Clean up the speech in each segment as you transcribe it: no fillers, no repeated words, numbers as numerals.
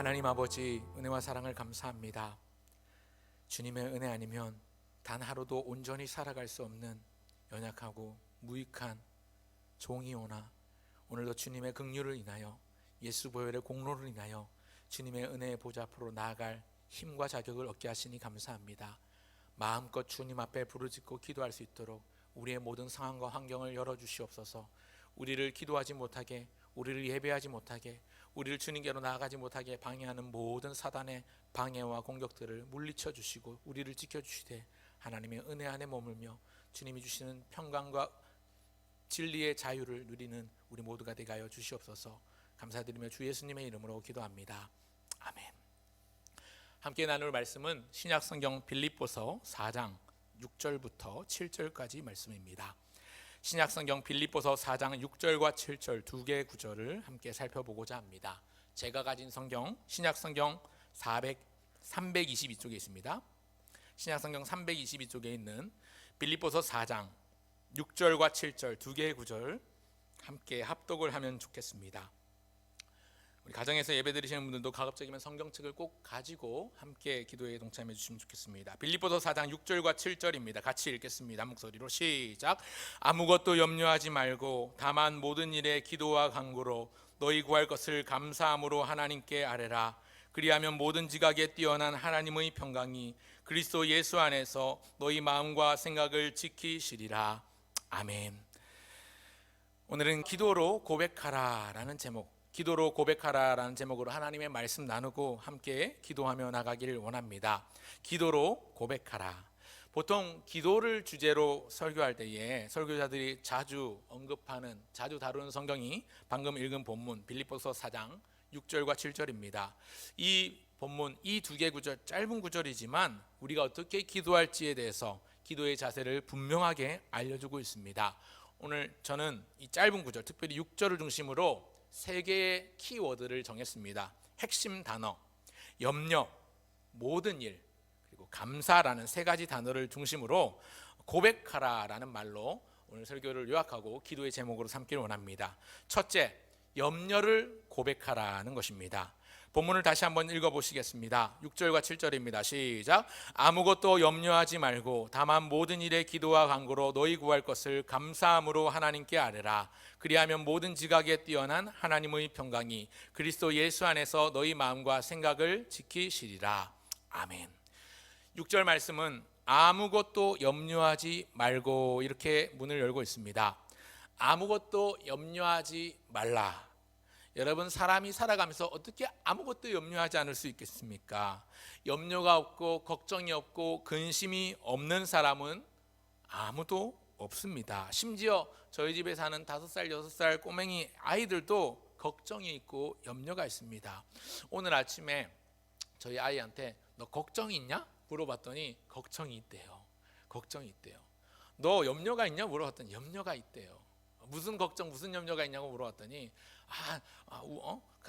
하나님 아버지, 은혜와 사랑을 감사합니다. 주님의 은혜 아니면 단 하루도 온전히 살아갈 수 없는 연약하고 무익한 종이오나 오늘도 주님의 긍휼을 인하여 예수 보혈의 공로를 인하여 주님의 은혜의 보좌 앞으로 나아갈 힘과 자격을 얻게 하시니 감사합니다. 마음껏 주님 앞에 부르짖고 기도할 수 있도록 우리의 모든 상황과 환경을 열어주시옵소서. 우리를 기도하지 못하게, 우리를 예배하지 못하게, 우리를 주님께로 나아가지 못하게 방해하는 모든 사단의 방해와 공격들을 물리쳐 주시고 우리를 지켜주시되 하나님의 은혜 안에 머물며 주님이 주시는 평강과 진리의 자유를 누리는 우리 모두가 되게 하여 주시옵소서. 감사드리며 주 예수님의 이름으로 기도합니다. 아멘. 함께 나눌 말씀은 신약성경 빌립보서 4장 6절부터 7절까지 말씀입니다. 신약성경 빌립보서 4장 6절과 7절 두 개의 구절을 함께 살펴보고자 합니다. 제가 가진 성경 신약성경 322쪽에 있습니다. 신약성경 322쪽에 있는 빌립보서 4장 6절과 7절 두 개의 구절 함께 합독을 하면 좋겠습니다. 우리 가정에서 예배드리시는 분들도 가급적이면 성경책을 꼭 가지고 함께 기도에 동참해 주시면 좋겠습니다. 빌립보서 4장 6절과 7절입니다. 같이 읽겠습니다. 한 목소리로 시작. 아무것도 염려하지 말고 다만 모든 일에 기도와 간구로 너희 구할 것을 감사함으로 하나님께 아뢰라. 그리하면 모든 지각에 뛰어난 하나님의 평강이 그리스도 예수 안에서 너희 마음과 생각을 지키시리라. 아멘. 오늘은 기도로 고백하라라는 제목, 기도로 고백하라라는 제목으로 하나님의 말씀 나누고 함께 기도하며 나가기를 원합니다. 기도로 고백하라. 보통 기도를 주제로 설교할 때에 설교자들이 자주 언급하는, 자주 다루는 성경이 방금 읽은 본문 빌립보서 4장 6절과 7절입니다. 이 본문, 이 두 개 구절, 짧은 구절이지만 우리가 어떻게 기도할지에 대해서 기도의 자세를 분명하게 알려주고 있습니다. 오늘 저는 이 짧은 구절, 특별히 6절을 중심으로 세 개의 키워드를 정했습니다. 핵심 단어, 염려, 모든 일, 그리고 감사라는 세 가지 단어를 중심으로 고백하라라는 말로 오늘 설교를 요약하고 기도의 제목으로 삼기를 원합니다. 첫째, 염려를 고백하라는 것입니다. 본문을 다시 한번 읽어보시겠습니다. 6절과 7절입니다. 시작. 아무것도 염려하지 말고 다만 모든 일에 기도와 간구로 너희 구할 것을 감사함으로 하나님께 아뢰라. 그리하면 모든 지각에 뛰어난 하나님의 평강이 그리스도 예수 안에서 너희 마음과 생각을 지키시리라. 아멘. 6절 말씀은 아무것도 염려하지 말고 이렇게 문을 열고 있습니다. 아무것도 염려하지 말라. 여러분, 사람이 살아가면서 어떻게 아무것도 염려하지 않을 수 있겠습니까? 염려가 없고 걱정이 없고 근심이 없는 사람은 아무도 없습니다. 심지어 저희 집에 사는 5살, 6살 꼬맹이 아이들도 걱정이 있고 염려가 있습니다. 오늘 아침에 저희 아이한테 너 걱정이 있냐? 물어봤더니 걱정이 있대요. 걱정이 있대요. 너 염려가 있냐? 물어봤더니 염려가 있대요. 무슨 걱정, 무슨 염려가 있냐고 물어봤더니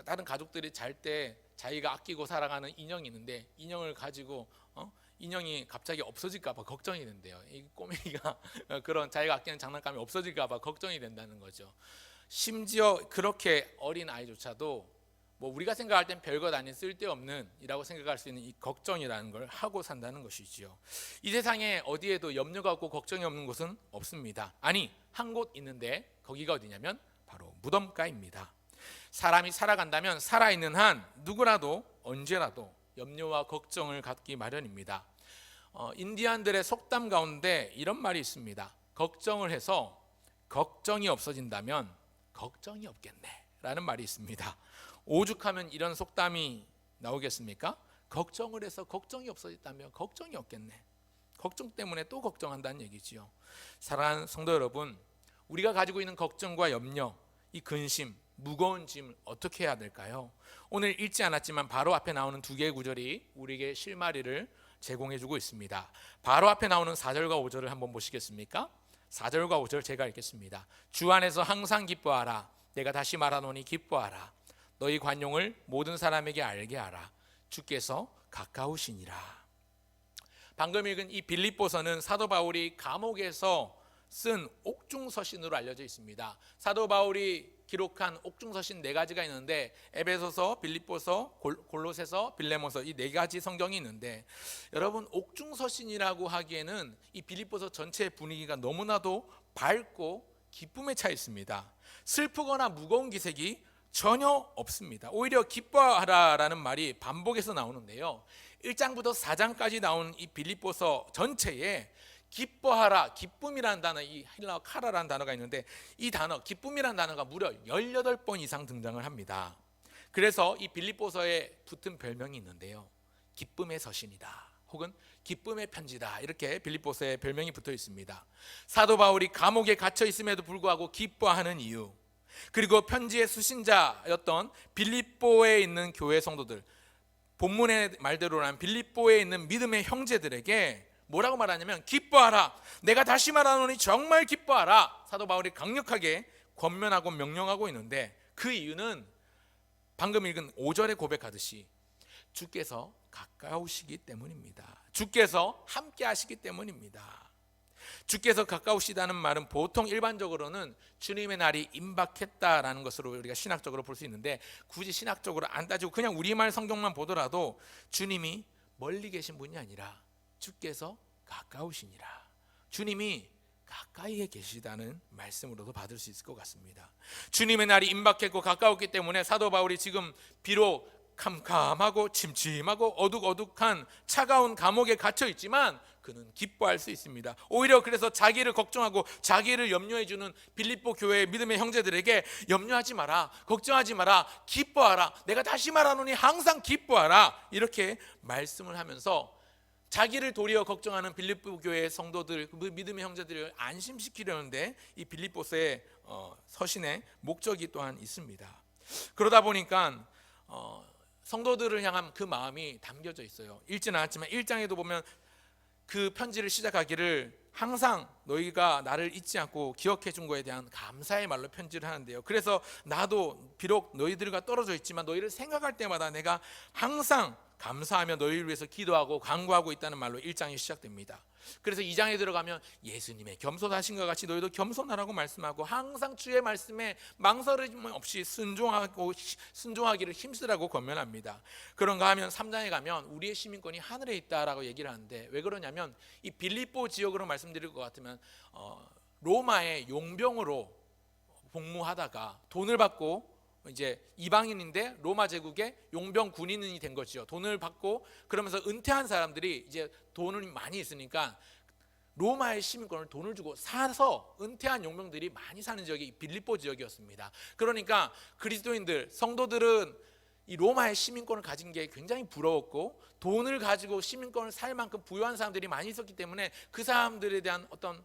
다른 가족들이 잘 때 자기가 아끼고 살아가는 인형이 있는데 인형을 가지고 인형이 갑자기 없어질까 봐 걱정이 된대요. 이 꼬맹이가 그런 자기가 아끼는 장난감이 없어질까 봐 걱정이 된다는 거죠. 심지어 그렇게 어린 아이조차도 뭐 우리가 생각할 땐 별것 아닌 쓸데없는 이라고 생각할 수 있는 이 걱정이라는 걸 하고 산다는 것이지요. 이 세상에 어디에도 염려가 없고 걱정이 없는 곳은 없습니다. 아니, 한 곳 있는데 거기가 어디냐면 바로 무덤가입니다. 사람이 살아간다면 살아있는 한 누구라도 언제라도 염려와 걱정을 갖기 마련입니다. 인디안들의 속담 가운데 이런 말이 있습니다. 걱정을 해서 걱정이 없어진다면 걱정이 없겠네 라는 말이 있습니다. 오죽하면 이런 속담이 나오겠습니까? 걱정을 해서 걱정이 없어졌다면 걱정이 없겠네. 걱정 때문에 또 걱정한다는 얘기지요. 사랑하는 성도 여러분, 우리가 가지고 있는 걱정과 염려, 이 근심, 무거운 짐을 어떻게 해야 될까요? 오늘 읽지 않았지만 바로 앞에 나오는 두 개의 구절이 우리에게 실마리를 제공해주고 있습니다. 바로 앞에 나오는 4절과 5절을 한번 보시겠습니까? 4절과 5절 제가 읽겠습니다. 주 안에서 항상 기뻐하라. 내가 다시 말하노니 기뻐하라. 너희 관용을 모든 사람에게 알게 하라. 주께서 가까우시니라. 방금 읽은 이 빌립보서는 사도 바울이 감옥에서 쓴 옥중서신으로 알려져 있습니다. 사도 바울이 기록한 옥중서신 4가지가 있는데 에베소서, 빌립보서, 골로새서, 빌레몬서 이 4가지 성경이 있는데 여러분 옥중서신이라고 하기에는 이 빌립보서 전체의 분위기가 너무나도 밝고 기쁨에 차 있습니다. 슬프거나 무거운 기색이 전혀 없습니다. 오히려 기뻐하라라는 말이 반복해서 나오는데요. 1장부터 4장까지 나온 이 빌립보서 전체에 기뻐하라, 기쁨이라는 단어, 이 헬라어 카라라는 단어가 있는데 이 단어, 기쁨이라는 단어가 무려 18번 이상 등장을 합니다. 그래서 이 빌립보서에 붙은 별명이 있는데요. 기쁨의 서신이다. 혹은 기쁨의 편지다. 이렇게 빌립보서에 별명이 붙어 있습니다. 사도 바울이 감옥에 갇혀 있음에도 불구하고 기뻐하는 이유, 그리고 편지의 수신자였던 빌립보에 있는 교회 성도들, 본문의 말대로라면 빌립보에 있는 믿음의 형제들에게 뭐라고 말하냐면 기뻐하라, 내가 다시 말하노니 정말 기뻐하라. 사도 바울이 강력하게 권면하고 명령하고 있는데 그 이유는 방금 읽은 5절에 고백하듯이 주께서 가까우시기 때문입니다. 주께서 함께 하시기 때문입니다. 주께서 가까우시다는 말은 보통 일반적으로는 주님의 날이 임박했다라는 것으로 우리가 신학적으로 볼 수 있는데, 굳이 신학적으로 안 따지고 그냥 우리말 성경만 보더라도 주님이 멀리 계신 분이 아니라 주께서 가까우시니라, 주님이 가까이에 계시다는 말씀으로도 받을 수 있을 것 같습니다. 주님의 날이 임박했고 가까웠기 때문에 사도 바울이 지금 비록 캄캄하고 침침하고 어둑어둑한 차가운 감옥에 갇혀 있지만 그는 기뻐할 수 있습니다. 오히려 그래서 자기를 걱정하고 자기를 염려해 주는 빌립보 교회의 믿음의 형제들에게 염려하지 마라, 걱정하지 마라, 기뻐하라, 내가 다시 말하노니 항상 기뻐하라, 이렇게 말씀을 하면서 자기를 도리어 걱정하는 빌립보 교회의 성도들, 믿음의 형제들을 안심시키려는데 이 빌립보서의 서신의 목적이 또한 있습니다. 그러다 보니까 성도들을 향한 그 마음이 담겨져 있어요. 읽지는 않았지만 1장에도 보면 그 편지를 시작하기를 항상 너희가 나를 잊지 않고 기억해 준 거에 대한 감사의 말로 편지를 하는데요. 그래서 나도 비록 너희들과 떨어져 있지만 너희를 생각할 때마다 내가 항상 감사하며 너희를 위해서 기도하고 간구하고 있다는 말로 1장이 시작됩니다. 그래서 2장에 들어가면 예수님의 겸손하신 것 같이 너희도 겸손하라고 말씀하고 항상 주의 말씀에 망설임 없이 순종하기를 힘쓰라고 권면합니다. 그런가 하면 3장에 가면 우리의 시민권이 하늘에 있다라고 얘기를 하는데, 왜 그러냐면 이 빌립보 지역으로 말씀드릴 것 같으면 로마의 용병으로 복무하다가 돈을 받고 이제 이방인인데 로마 제국의 용병 군인이 된 거죠. 돈을 받고 그러면서 은퇴한 사람들이 이제 돈을 많이 있으니까 로마의 시민권을 돈을 주고 사서 은퇴한 용병들이 많이 사는 지역이 빌립보 지역이었습니다. 그러니까 그리스도인들, 성도들은 이 로마의 시민권을 가진 게 굉장히 부러웠고 돈을 가지고 시민권을 살 만큼 부유한 사람들이 많이 있었기 때문에 그 사람들에 대한 어떤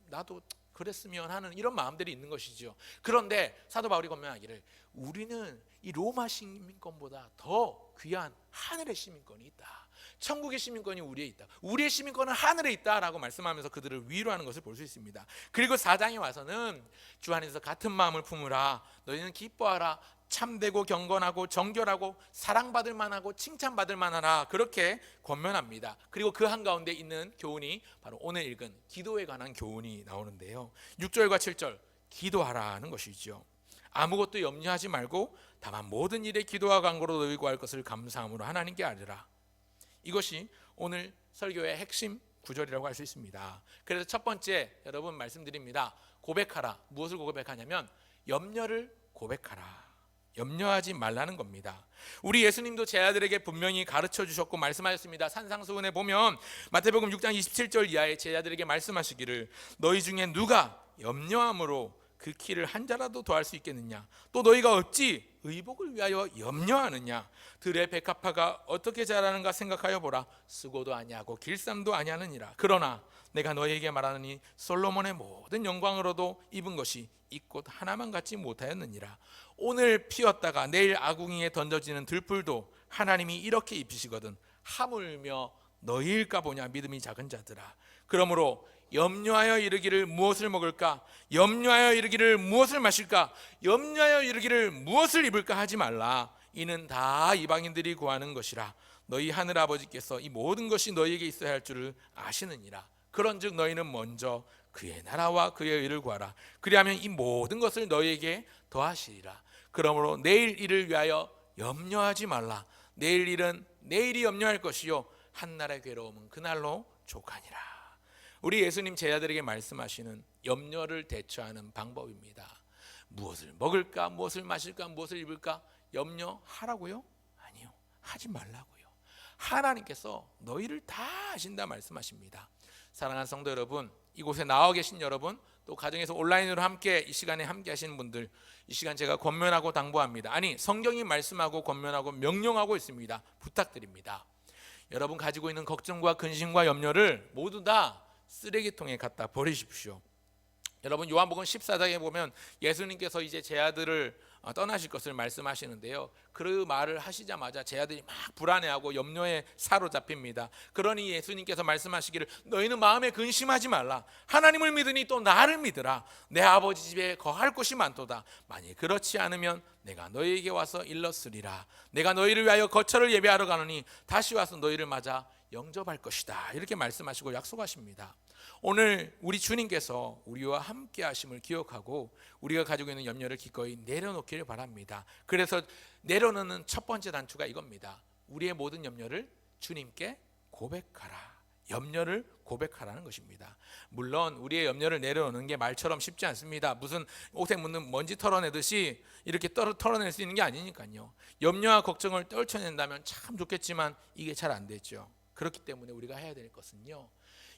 나도 그랬으면 하는 이런 마음들이 있는 것이죠. 그런데 사도 바울이 권면하기를 우리는 이 로마 시민권보다 더 귀한 하늘의 시민권이 있다. 천국의 시민권이 우리에 있다. 우리의 시민권은 하늘에 있다라고 말씀하면서 그들을 위로하는 것을 볼 수 있습니다. 그리고 4장에 와서는 주 안에서 같은 마음을 품으라, 너희는 기뻐하라, 참되고 경건하고 정결하고 사랑받을 만하고 칭찬받을 만하라, 그렇게 권면합니다. 그리고 그 한가운데 있는 교훈이 바로 오늘 읽은 기도에 관한 교훈이 나오는데요. 6절과 7절 기도하라는 것이죠. 아무것도 염려하지 말고 다만 모든 일에 기도와 간구로 너희 구할 것을 감사함으로 하나님께 아뢰라. 이것이 오늘 설교의 핵심 구절이라고 할 수 있습니다. 그래서 첫 번째 여러분 말씀드립니다. 고백하라. 무엇을 고백하냐면 염려를 고백하라. 염려하지 말라는 겁니다. 우리 예수님도 제 아들에게 분명히 가르쳐 주셨고 말씀하셨습니다. 산상수훈에 보면 마태복음 6장 27절 이하에 제 아들에게 말씀하시기를 너희 중에 누가 염려함으로 그 키를 한 자라도 더할 수 있겠느냐, 또 너희가 어찌 의복을 위하여 염려하느냐, 들의 백합화가 어떻게 자라는가 생각하여 보라. 쓰고도 아니하고 길쌈도 아니하느니라. 그러나 내가 너희에게 말하느니 솔로몬의 모든 영광으로도 입은 것이 이 꽃 하나만 같지 못하였느니라. 오늘 피었다가 내일 아궁이에 던져지는 들풀도 하나님이 이렇게 입히시거든 하물며 너희일까 보냐, 믿음이 작은 자들아. 그러므로 염려하여 이르기를 무엇을 먹을까, 염려하여 이르기를 무엇을 마실까, 염려하여 이르기를 무엇을 입을까 하지 말라. 이는 다 이방인들이 구하는 것이라. 너희 하늘 아버지께서 이 모든 것이 너희에게 있어야 할 줄을 아시느니라. 그런즉 너희는 먼저 그의 나라와 그의 의를 구하라. 그리하면 이 모든 것을 너희에게 더하시리라. 그러므로 내일 일을 위하여 염려하지 말라. 내일 일은 내일이 염려할 것이요 한날의 괴로움은 그날로 족하니라. 우리 예수님 제자들에게 말씀하시는 염려를 대처하는 방법입니다. 무엇을 먹을까, 무엇을 마실까, 무엇을 입을까 염려하라고요? 아니요, 하지 말라고요. 하나님께서 너희를 다 아신다 말씀하십니다. 사랑하는 성도 여러분, 이곳에 나와 계신 여러분, 또 가정에서 온라인으로 함께 이 시간에 함께 하시는 분들, 이 시간 제가 권면하고 당부합니다. 아니, 성경이 말씀하고 권면하고 명령하고 있습니다. 부탁드립니다. 여러분 가지고 있는 걱정과 근심과 염려를 모두 다 쓰레기통에 갖다 버리십시오. 여러분 요한복음 14장에 보면 예수님께서 이제 제 아들을 떠나실 것을 말씀하시는데요, 그 말을 하시자마자 제 아들이 막 불안해하고 염려에 사로잡힙니다. 그러니 예수님께서 말씀하시기를 너희는 마음에 근심하지 말라. 하나님을 믿으니 또 나를 믿으라. 내 아버지 집에 거할 곳이 많도다. 만일 그렇지 않으면 내가 너희에게 와서 일렀으리라. 내가 너희를 위하여 거처를 예배하러 가노니 다시 와서 너희를 맞아 영접할 것이다. 이렇게 말씀하시고 약속하십니다. 오늘 우리 주님께서 우리와 함께 하심을 기억하고 우리가 가지고 있는 염려를 기꺼이 내려놓기를 바랍니다. 그래서 내려놓는 첫 번째 단추가 이겁니다. 우리의 모든 염려를 주님께 고백하라. 염려를 고백하라는 것입니다. 물론 우리의 염려를 내려놓는 게 말처럼 쉽지 않습니다. 무슨 옷에 묻는 먼지 털어내듯이 이렇게 털어낼 수 있는 게 아니니까요. 염려와 걱정을 떨쳐낸다면 참 좋겠지만 이게 잘 안 되죠. 그렇기 때문에 우리가 해야 될 것은요,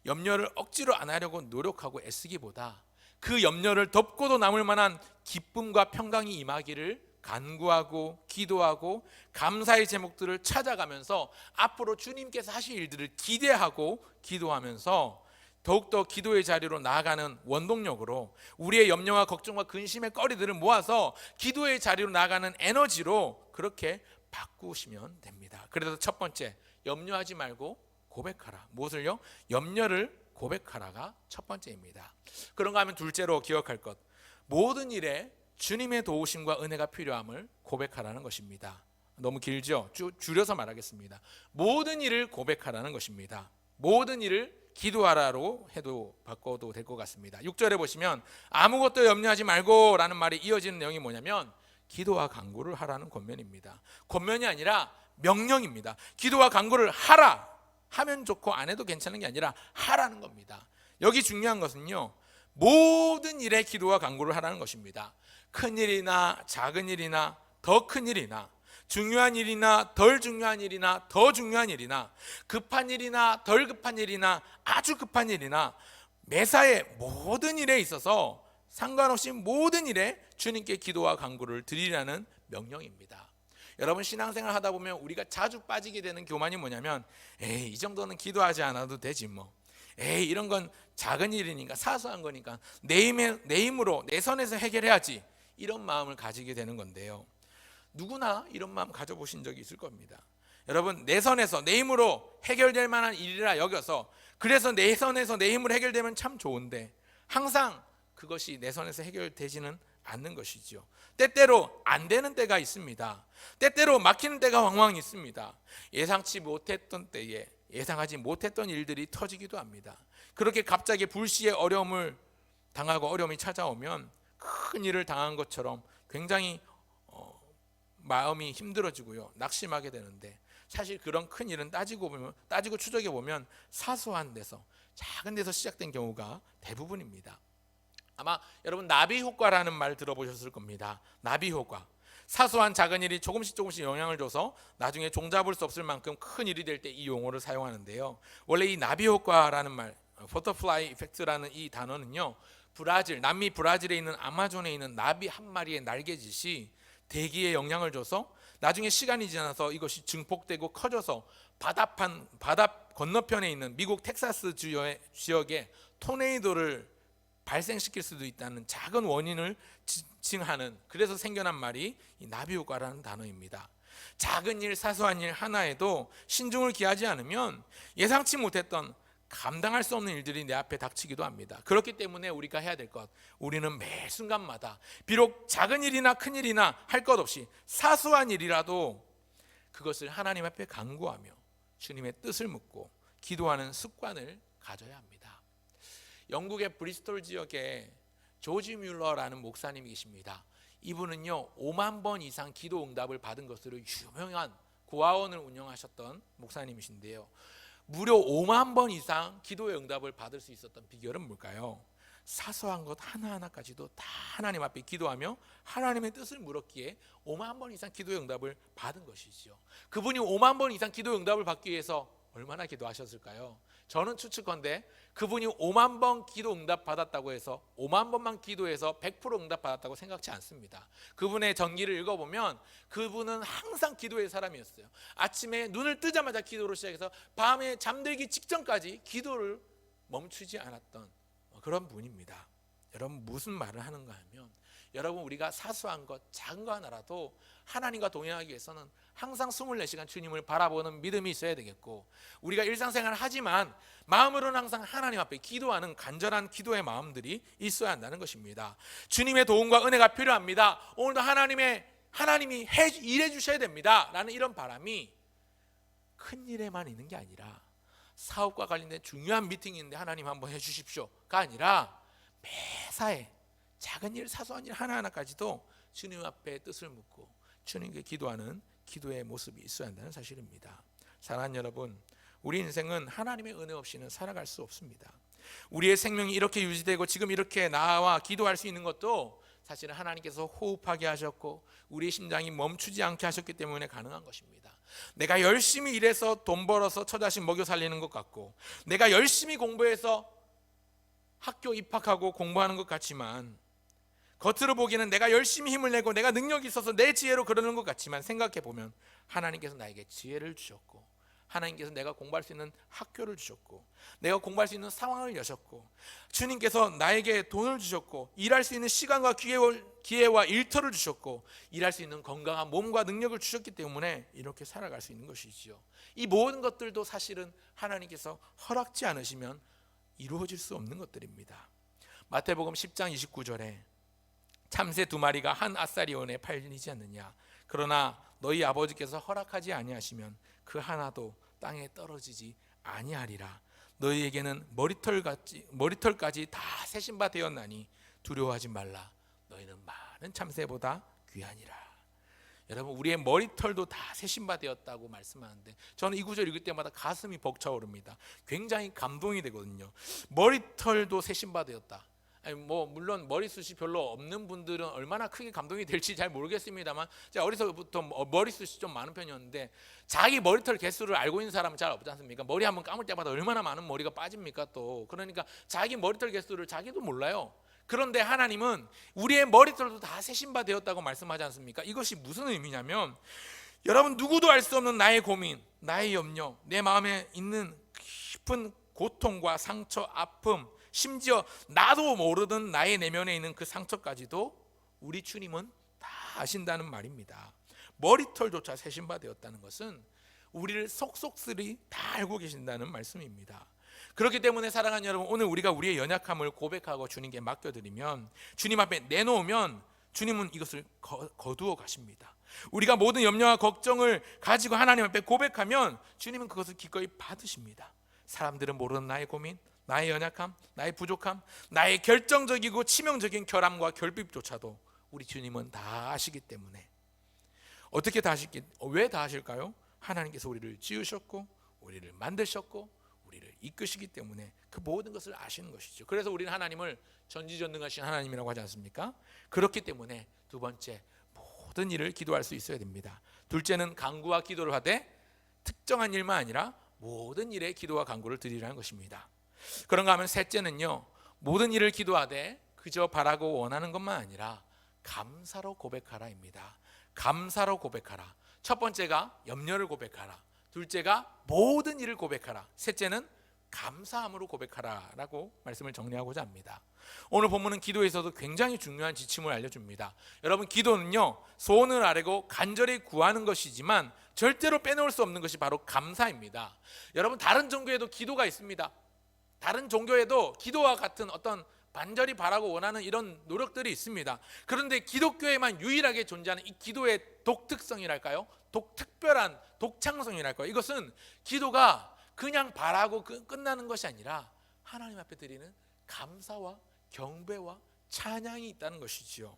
염려를 억지로 안 하려고 노력하고 애쓰기보다 그 염려를 덮고도 남을 만한 기쁨과 평강이 임하기를 간구하고 기도하고 감사의 제목들을 찾아가면서 앞으로 주님께서 하실 일들을 기대하고 기도하면서 더욱더 기도의 자리로 나아가는 원동력으로 우리의 염려와 걱정과 근심의 거리들을 모아서 기도의 자리로 나아가는 에너지로 그렇게 바꾸시면 됩니다. 그래서 첫 번째, 염려하지 말고 고백하라. 무엇을요? 염려를 고백하라가 첫 번째입니다. 그런가 하면 둘째로 기억할 것, 모든 일에 주님의 도우심과 은혜가 필요함을 고백하라는 것입니다. 너무 길죠? 줄여서 말하겠습니다. 모든 일을 고백하라는 것입니다. 모든 일을 기도하라로 해도 바꿔도 될 것 같습니다. 6절에 보시면 아무것도 염려하지 말고 라는 말이 이어지는 내용이 뭐냐면 기도와 간구를 하라는 권면입니다. 권면이 아니라 명령입니다. 기도와 간구를 하라. 하면 좋고 안 해도 괜찮은 게 아니라 하라는 겁니다. 여기 중요한 것은요, 모든 일에 기도와 간구를 하라는 것입니다. 큰 일이나 작은 일이나 더 큰 일이나 중요한 일이나 덜 중요한 일이나 더 중요한 일이나 급한 일이나 덜 급한 일이나 아주 급한 일이나 매사의 모든 일에 있어서 상관없이 모든 일에 주님께 기도와 간구를 드리라는 명령입니다. 여러분 신앙생활 하다 보면 우리가 자주 빠지게 되는 교만이 뭐냐면 에이 이 정도는 기도하지 않아도 되지 뭐, 에이 이런 건 작은 일이니까 사소한 거니까 내 힘으로 내 선에서 해결해야지, 이런 마음을 가지게 되는 건데요, 누구나 이런 마음 가져보신 적이 있을 겁니다. 여러분 내 선에서 내 힘으로 해결될 만한 일이라 여겨서 그래서 내 선에서 내 힘으로 해결되면 참 좋은데 항상 그것이 내 선에서 해결되지는 않는 것이죠. 때때로 안 되는 때가 있습니다. 때때로 막히는 때가 왕왕 있습니다. 예상치 못했던 때에 예상하지 못했던 일들이 터지기도 합니다. 그렇게 갑자기 불시에 어려움을 당하고 어려움이 찾아오면 큰 일을 당한 것처럼 굉장히 마음이 힘들어지고요, 낙심하게 되는데 사실 그런 큰 일은 따지고 추적해 보면 사소한 데서 작은 데서 시작된 경우가 대부분입니다. 아마 여러분 나비 효과라는 말 들어보셨을 겁니다. 나비 효과. 사소한 작은 일이 조금씩 영향을 줘서 나중에 종잡을 수 없을 만큼 큰 일이 될 때 이 용어를 사용하는데요, 원래 이 나비 효과라는 말, 버터플라이 이펙트라는 이 단어는요, 남미 브라질에 있는 아마존에 있는 나비 한 마리의 날개짓이 대기에 영향을 줘서 나중에 시간이 지나서 이것이 증폭되고 커져서 바다 건너편에 있는 미국 텍사스 지역에 토네이도를 발생시킬 수도 있다는 작은 원인을 징하는, 그래서 생겨난 말이 이 나비 효과라는 단어입니다. 작은 일, 사소한 일 하나에도 신중을 기하지 않으면 예상치 못했던 감당할 수 없는 일들이 내 앞에 닥치기도 합니다. 그렇기 때문에 우리가 해야 될 것, 우리는 매 순간마다 비록 작은 일이나 큰 일이나 할 것 없이 사소한 일이라도 그것을 하나님 앞에 간구하며 주님의 뜻을 묻고 기도하는 습관을 가져야 합니다. 영국의 브리스톨 지역에 조지 뮬러라는 목사님이 계십니다. 이분은요 5만 번 이상 기도 응답을 받은 것으로 유명한 고아원을 운영하셨던 목사님이신데요, 무려 5만 번 이상 기도의 응답을 받을 수 있었던 비결은 뭘까요? 사소한 것 하나하나까지도 다 하나님 앞에 기도하며 하나님의 뜻을 물었기에 5만 번 이상 기도의 응답을 받은 것이지요. 그분이 5만 번 이상 기도의 응답을 받기 위해서 얼마나 기도하셨을까요? 저는 추측컨대 그분이 5만 번 기도 응답 받았다고 해서 5만 번만 기도해서 100% 응답 받았다고 생각지 않습니다. 그분의 전기를 읽어보면 그분은 항상 기도의 사람이었어요. 아침에 눈을 뜨자마자 기도로 시작해서 밤에 잠들기 직전까지 기도를 멈추지 않았던 그런 분입니다. 여러분, 무슨 말을 하는가 하면, 여러분, 우리가 사소한 것 작은 거 하나라도 하나님과 동행하기 위해서는 항상 24시간 주님을 바라보는 믿음이 있어야 되겠고, 우리가 일상생활을 하지만 마음으로는 항상 하나님 앞에 기도하는 간절한 기도의 마음들이 있어야 한다는 것입니다. 주님의 도움과 은혜가 필요합니다. 오늘도 하나님이 일해 주셔야 됩니다 라는 이런 바람이 큰 일에만 있는 게 아니라, 사업과 관련된 중요한 미팅인데 하나님 한번 해주십시오가 아니라 매사에 작은 일, 사소한 일 하나하나까지도 주님 앞에 뜻을 묻고 주님께 기도하는 기도의 모습이 있어야 한다는 사실입니다. 사랑하는 여러분, 우리 인생은 하나님의 은혜 없이는 살아갈 수 없습니다. 우리의 생명이 이렇게 유지되고 지금 이렇게 나와 기도할 수 있는 것도 사실은 하나님께서 호흡하게 하셨고 우리의 심장이 멈추지 않게 하셨기 때문에 가능한 것입니다. 내가 열심히 일해서 돈 벌어서 처자식 먹여 살리는 것 같고, 내가 열심히 공부해서 학교 입학하고 공부하는 것 같지만, 겉으로 보기에는 내가 열심히 힘을 내고 내가 능력이 있어서 내 지혜로 그러는 것 같지만, 생각해 보면 하나님께서 나에게 지혜를 주셨고, 하나님께서 내가 공부할 수 있는 학교를 주셨고, 내가 공부할 수 있는 상황을 여셨고, 주님께서 나에게 돈을 주셨고, 일할 수 있는 시간과 기회와 일터를 주셨고, 일할 수 있는 건강한 몸과 능력을 주셨기 때문에 이렇게 살아갈 수 있는 것이지요. 이 모든 것들도 사실은 하나님께서 허락지 않으시면 이루어질 수 없는 것들입니다. 마태복음 10장 29절에 참새 2마리가 한 아사리온에 팔리지 않느냐, 그러나 너희 아버지께서 허락하지 아니하시면 그 하나도 땅에 떨어지지 아니하리라. 너희에게는 머리털까지 다 세신 바 되었나니 두려워하지 말라. 너희는 많은 참새보다 귀하니라. 여러분, 우리의 머리털도 다 세신 바 되었다고 말씀하는데, 저는 이 구절 읽을 때마다 가슴이 벅차오릅니다. 굉장히 감동이 되거든요. 머리털도 세신 바 되었다. 물론 머리숱이 별로 없는 분들은 얼마나 크게 감동이 될지 잘 모르겠습니다만, 제가 어려서부터 머리숱이 좀 많은 편이었는데, 자기 머리털 개수를 알고 있는 사람은 잘 없지 않습니까? 머리 한번 감을 때마다 얼마나 많은 머리가 빠집니까 또. 그러니까 자기 머리털 개수를 자기도 몰라요. 그런데 하나님은 우리의 머리털도 다 세신 바 되었다고 말씀하지 않습니까? 이것이 무슨 의미냐면, 여러분, 누구도 알 수 없는 나의 고민, 나의 염려, 내 마음에 있는 깊은 고통과 상처, 아픔, 심지어 나도 모르던 나의 내면에 있는 그 상처까지도 우리 주님은 다 아신다는 말입니다. 머리털조차 세신 바 되었다는 것은 우리를 속속들이 다 알고 계신다는 말씀입니다. 그렇기 때문에 사랑하는 여러분, 오늘 우리가 우리의 연약함을 고백하고 주님께 맡겨드리면, 주님 앞에 내놓으면 주님은 이것을 거두어 가십니다. 우리가 모든 염려와 걱정을 가지고 하나님 앞에 고백하면 주님은 그것을 기꺼이 받으십니다. 사람들은 모르는 나의 고민, 나의 연약함, 나의 부족함, 나의 결정적이고 치명적인 결함과 결핍조차도 우리 주님은 다 아시기 때문에, 어떻게 다 아실까? 왜 다 아실까요? 하나님께서 우리를 지으셨고 우리를 만드셨고 우리를 이끄시기 때문에 그 모든 것을 아시는 것이죠. 그래서 우리는 하나님을 전지전능하신 하나님이라고 하지 않습니까? 그렇기 때문에 두 번째, 모든 일을 기도할 수 있어야 됩니다. 둘째는 간구와 기도를 하되 특정한 일만 아니라 모든 일에 기도와 간구를 드리라는 것입니다. 그런가 하면 셋째는요, 모든 일을 기도하되 그저 바라고 원하는 것만 아니라 감사로 고백하라입니다. 감사로 고백하라. 첫 번째가 염려를 고백하라, 둘째가 모든 일을 고백하라, 셋째는 감사함으로 고백하라라고 말씀을 정리하고자 합니다. 오늘 본문은 기도에서도 굉장히 중요한 지침을 알려줍니다. 여러분, 기도는요, 소원을 아뢰고 간절히 구하는 것이지만 절대로 빼놓을 수 없는 것이 바로 감사입니다. 여러분, 다른 종교에도 기도가 있습니다. 다른 종교에도 기도와 같은 어떤 간절히 바라고 원하는 이런 노력들이 있습니다. 그런데 기독교에만 유일하게 존재하는 이 기도의 독특성이랄까요? 특별한 독창성이랄까요? 이것은 기도가 그냥 바라고 끝나는 것이 아니라 하나님 앞에 드리는 감사와 경배와 찬양이 있다는 것이지요.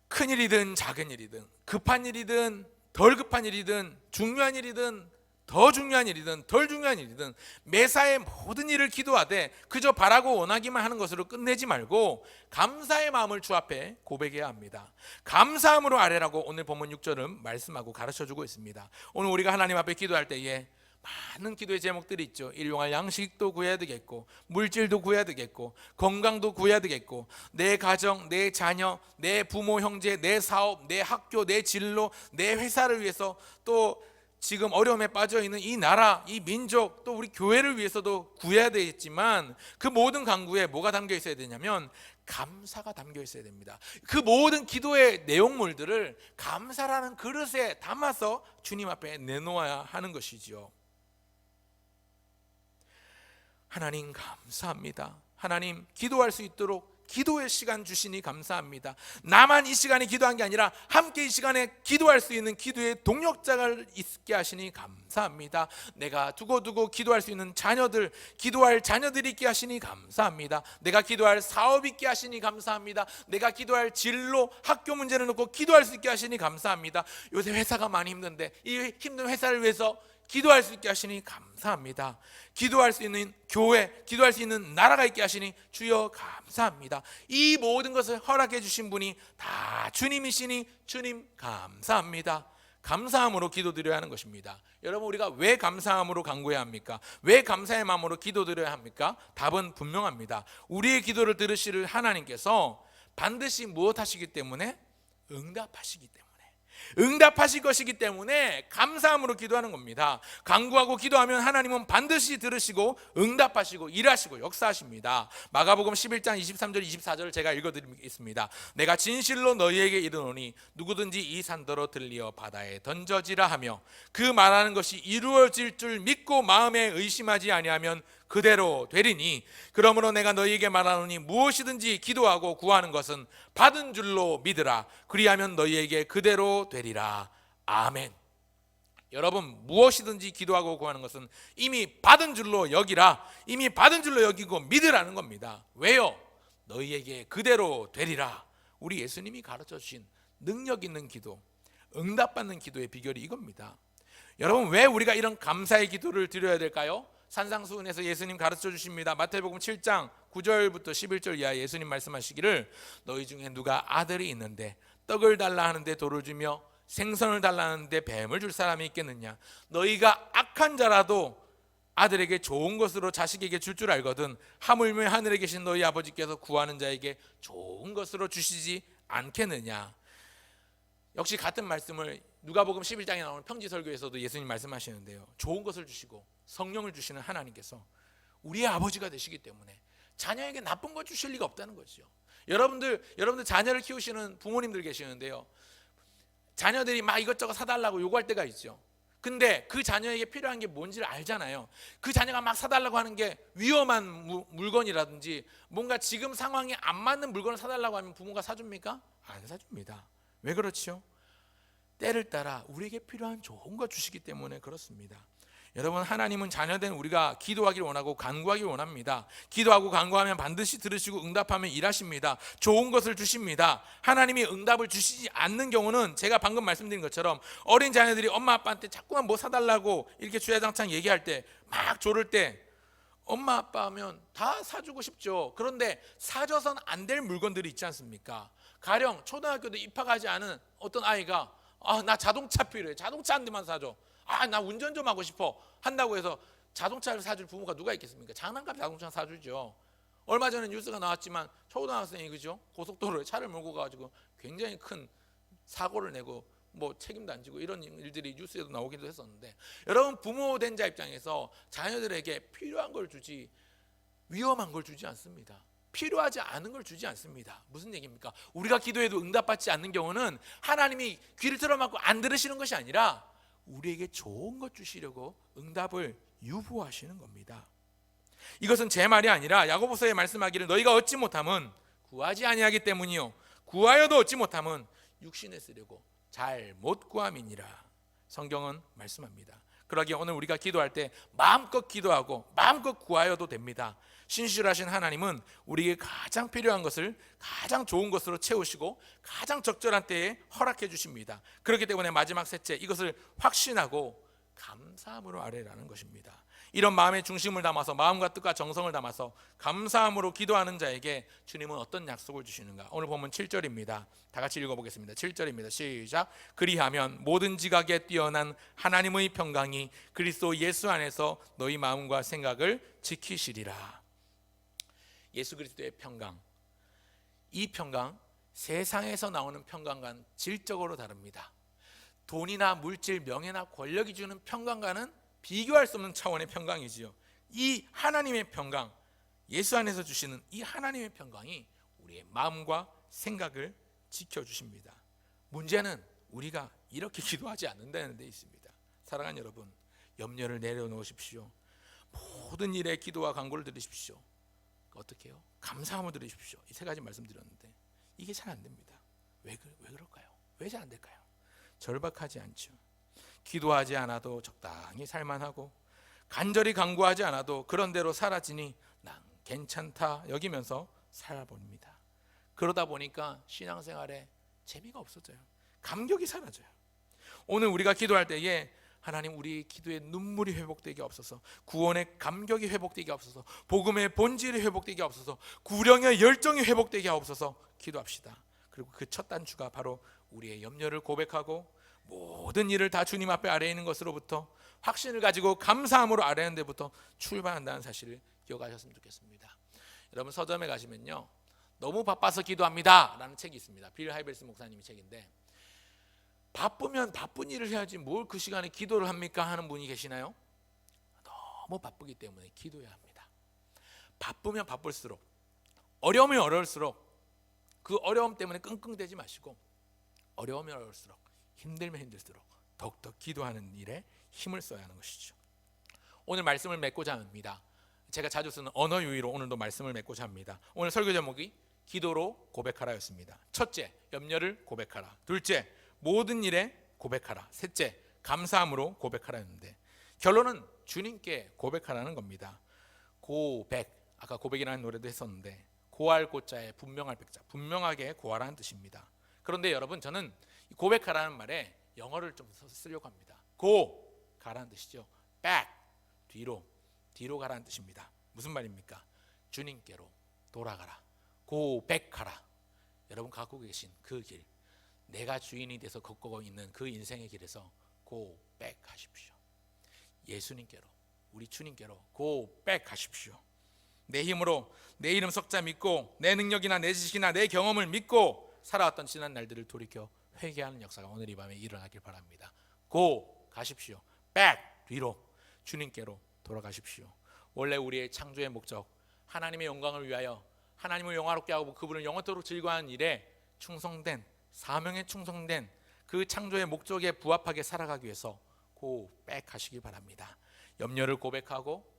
큰 일이든 작은 일이든, 급한 일이든 덜 급한 일이든, 중요한 일이든 더 중요한 일이든 덜 중요한 일이든 매사에 모든 일을 기도하되 그저 바라고 원하기만 하는 것으로 끝내지 말고 감사의 마음을 주 앞에 고백해야 합니다. 감사함으로 아뢰라고 오늘 본문 6절은 말씀하고 가르쳐주고 있습니다. 오늘 우리가 하나님 앞에 기도할 때에 많은 기도의 제목들이 있죠. 일용할 양식도 구해야 되겠고, 물질도 구해야 되겠고, 건강도 구해야 되겠고, 내 가정, 내 자녀, 내 부모 형제, 내 사업, 내 학교, 내 진로, 내 회사를 위해서, 또 지금 어려움에 빠져 있는 이 나라, 이 민족, 또 우리 교회를 위해서도 구해야 되겠지만, 그 모든 간구에 뭐가 담겨 있어야 되냐면 감사가 담겨 있어야 됩니다. 그 모든 기도의 내용물들을 감사라는 그릇에 담아서 주님 앞에 내놓아야 하는 것이지요. 하나님 감사합니다. 하나님 기도할 수 있도록 기도의 시간 주시니 감사합니다. 나만 이 시간에 기도한 게 아니라 함께 이 시간에 기도할 수 있는 기도의 동력자가 있게 하시니 감사합니다. 내가 두고두고 기도할 수 있는 자녀들, 기도할 자녀들이 있게 하시니 감사합니다. 내가 기도할 사업 있게 하시니 감사합니다. 내가 기도할 진로, 학교 문제를 놓고 기도할 수 있게 하시니 감사합니다. 요새 회사가 많이 힘든데 이 힘든 회사를 위해서 기도할 수 있게 하시니 감사합니다. 기도할 수 있는 교회, 기도할 수 있는 나라가 있게 하시니 주여 감사합니다. 이 모든 것을 허락해 주신 분이 다 주님이시니 주님 감사합니다. 감사함으로 기도드려야 하는 것입니다. 여러분, 우리가 왜 감사함으로 간구해야 합니까? 왜 감사의 마음으로 기도드려야 합니까? 답은 분명합니다. 우리의 기도를 들으실 하나님께서 반드시 무엇하시기 때문에? 응답하시기 때문에. 응답하실 것이기 때문에 감사함으로 기도하는 겁니다. 간구하고 기도하면 하나님은 반드시 들으시고 응답하시고 일하시고 역사하십니다. 마가복음 11장 23절 24절을 제가 읽어드리겠습니다. 내가 진실로 너희에게 이르노니 누구든지 이 산더러 들리어 바다에 던져지라 하며 그 말하는 것이 이루어질 줄 믿고 마음에 의심하지 아니하면 그대로 되리니 그러므로 내가 너희에게 말하노니 무엇이든지 기도하고 구하는 것은 받은 줄로 믿으라. 그리하면 너희에게 그대로 되리라. 아멘. 여러분, 무엇이든지 기도하고 구하는 것은 이미 받은 줄로 여기라. 이미 받은 줄로 여기고 믿으라는 겁니다. 왜요? 너희에게 그대로 되리라. 우리 예수님이 가르쳐 주신 능력 있는 기도, 응답받는 기도의 비결이 이겁니다. 여러분, 왜 우리가 이런 감사의 기도를 드려야 될까요? 산상수훈에서 예수님 가르쳐 주십니다. 마태복음 7장 9절부터 11절 이하 예수님 말씀하시기를 너희 중에 누가 아들이 있는데 떡을 달라 하는데 돌을 주며 생선을 달라 하는데 뱀을 줄 사람이 있겠느냐? 너희가 악한 자라도 아들에게 좋은 것으로 자식에게 줄 줄 알거든 하물며 하늘에 계신 너희 아버지께서 구하는 자에게 좋은 것으로 주시지 않겠느냐? 역시 같은 말씀을 누가복음 11장에 나오는 평지설교에서도 예수님 말씀하시는데요. 좋은 것을 주시고 성령을 주시는 하나님께서 우리의 아버지가 되시기 때문에 자녀에게 나쁜 것 주실 리가 없다는 거죠. 여러분들 자녀를 키우시는 부모님들 계시는데요. 자녀들이 막 이것저것 사달라고 요구할 때가 있죠. 근데 그 자녀에게 필요한 게 뭔지를 알잖아요. 그 자녀가 막 사달라고 하는 게 위험한 물건이라든지 뭔가 지금 상황에 안 맞는 물건을 사달라고 하면 부모가 사줍니까? 안 사줍니다. 왜 그렇죠? 때를 따라 우리에게 필요한 좋은 것 주시기 때문에 그렇습니다. 여러분, 하나님은 자녀된 우리가 기도하기를 원하고 간구하기를 원합니다. 기도하고 간구하면 반드시 들으시고 응답하면 일하십니다. 좋은 것을 주십니다. 하나님이 응답을 주시지 않는 경우는 제가 방금 말씀드린 것처럼 어린 자녀들이 엄마 아빠한테 자꾸만 뭐 사달라고 이렇게 주야장창 얘기할 때 막 조를 때 엄마 아빠 하면 다 사주고 싶죠. 그런데 사줘선 안 될 물건들이 있지 않습니까? 가령 초등학교도 입학하지 않은 어떤 아이가 나 자동차 필요해. 자동차 한 대만 사줘. 나 운전 좀 하고 싶어 한다고 해서 자동차를 사줄 부모가 누가 있겠습니까? 장난감 자동차 사주죠. 얼마 전에 뉴스가 나왔지만 초등학생이 그죠? 고속도로에 차를 몰고 가지고 굉장히 큰 사고를 내고 뭐 책임도 안 지고 이런 일들이 뉴스에도 나오기도 했었는데, 여러분, 부모 된 자 입장에서 자녀들에게 필요한 걸 주지 위험한 걸 주지 않습니다. 필요하지 않은 걸 주지 않습니다. 무슨 얘기입니까? 우리가 기도해도 응답받지 않는 경우는 하나님이 귀를 틀어막고 안 들으시는 것이 아니라 우리에게 좋은 것 주시려고 응답을 유보하시는 겁니다. 이것은 제 말이 아니라 야고보서에 말씀하기를 너희가 얻지 못함은 구하지 아니하기 때문이요 구하여도 얻지 못함은 육신에 쓰려고 잘 못 구함이니라. 성경은 말씀합니다. 그러기에 오늘 우리가 기도할 때 마음껏 기도하고 마음껏 구하여도 됩니다. 신실하신 하나님은 우리에게 가장 필요한 것을 가장 좋은 것으로 채우시고 가장 적절한 때에 허락해 주십니다. 그렇기 때문에 마지막 셋째, 이것을 확신하고 감사함으로 아뢰라는 것입니다. 이런 마음의 중심을 담아서, 마음과 뜻과 정성을 담아서 감사함으로 기도하는 자에게 주님은 어떤 약속을 주시는가? 오늘 보면 7절입니다. 다 같이 읽어보겠습니다. 7절입니다. 시작. 그리하면 모든 지각에 뛰어난 하나님의 평강이 그리스도 예수 안에서 너희 마음과 생각을 지키시리라. 예수 그리스도의 평강, 이 평강 세상에서 나오는 평강과는 질적으로 다릅니다. 돈이나 물질, 명예나 권력이 주는 평강과는 비교할 수 없는 차원의 평강이지요. 이 하나님의 평강, 예수 안에서 주시는 이 하나님의 평강이 우리의 마음과 생각을 지켜주십니다. 문제는 우리가 이렇게 기도하지 않는다는 데 있습니다. 사랑하는 여러분, 염려를 내려놓으십시오. 모든 일에 기도와 간구를 드리십시오. 어떻게 해요? 감사함을 드리십시오. 이 세 가지 말씀드렸는데 이게 잘 안 됩니다. 왜 그럴까요? 왜 잘 안 될까요? 절박하지 않죠. 기도하지 않아도 적당히 살만하고 간절히 간구하지 않아도 그런 대로 살아지니 난 괜찮다 여기면서 살아봅니다. 그러다 보니까 신앙생활에 재미가 없어져요. 감격이 사라져요. 오늘 우리가 기도할 때에 하나님, 우리 기도의 눈물이 회복되게 없어서, 구원의 감격이 회복되게 없어서, 복음의 본질이 회복되게 없어서, 구령의 열정이 회복되게 없어서 기도합시다. 그리고 그 첫 단추가 바로 우리의 염려를 고백하고 모든 일을 다 주님 앞에 아뢰는 것으로부터, 확신을 가지고 감사함으로 아뢰는 데부터 출발한다는 사실을 기억하셨으면 좋겠습니다. 여러분, 서점에 가시면요, 너무 바빠서 기도합니다 라는 책이 있습니다. 빌 하이벨스 목사님의 책인데, 바쁘면 바쁜 일을 해야지 뭘 그 시간에 기도를 합니까 하는 분이 계시나요? 너무 바쁘기 때문에 기도해야 합니다. 바쁘면 바쁠수록, 어려우면 어려울수록 그 어려움 때문에 끙끙대지 마시고, 어려우면 어려울수록, 힘들면 힘들수록 더욱더 기도하는 일에 힘을 써야 하는 것이죠. 오늘 말씀을 맺고자 합니다. 제가 자주 쓰는 언어 유희로 오늘도 말씀을 맺고자 합니다. 오늘 설교 제목이 기도로 고백하라였습니다. 첫째, 염려를 고백하라. 둘째, 모든 일에 고백하라. 셋째, 감사함으로 고백하라였는데, 결론은 주님께 고백하라는 겁니다. 고백, 아까 고백이라는 노래도 했었는데, 고할 고자에 분명할 백자, 분명하게 고하라는 뜻입니다. 그런데 여러분, 저는 고백하라는 말에 영어를 좀 쓰려고 합니다. 고, 가라는 뜻이죠. back, 뒤로 가라는 뜻입니다. 무슨 말입니까? 주님께로 돌아가라. 고백하라. 여러분 갖고 계신 그 길, 내가 주인이 돼서 걷고 있는 그 인생의 길에서 고백하십시오. 예수님께로, 우리 주님께로 고백하십시오. 내 힘으로 내 이름 석자 믿고, 내 능력이나 내 지식이나 내 경험을 믿고 살아왔던 지난 날들을 돌이켜 회개하는 역사가 오늘 이 밤에 일어나길 바랍니다. 고 가십시오. 백, 뒤로 주님께로 돌아가십시오. 원래 우리의 창조의 목적, 하나님의 영광을 위하여 하나님을 영화롭게 하고 그분을 영원토록 즐거워하는 일에 충성된, 사명에 충성된 그 창조의 목적에 부합하게 살아가기 위해서 고백하시기 바랍니다. 염려를 고백하고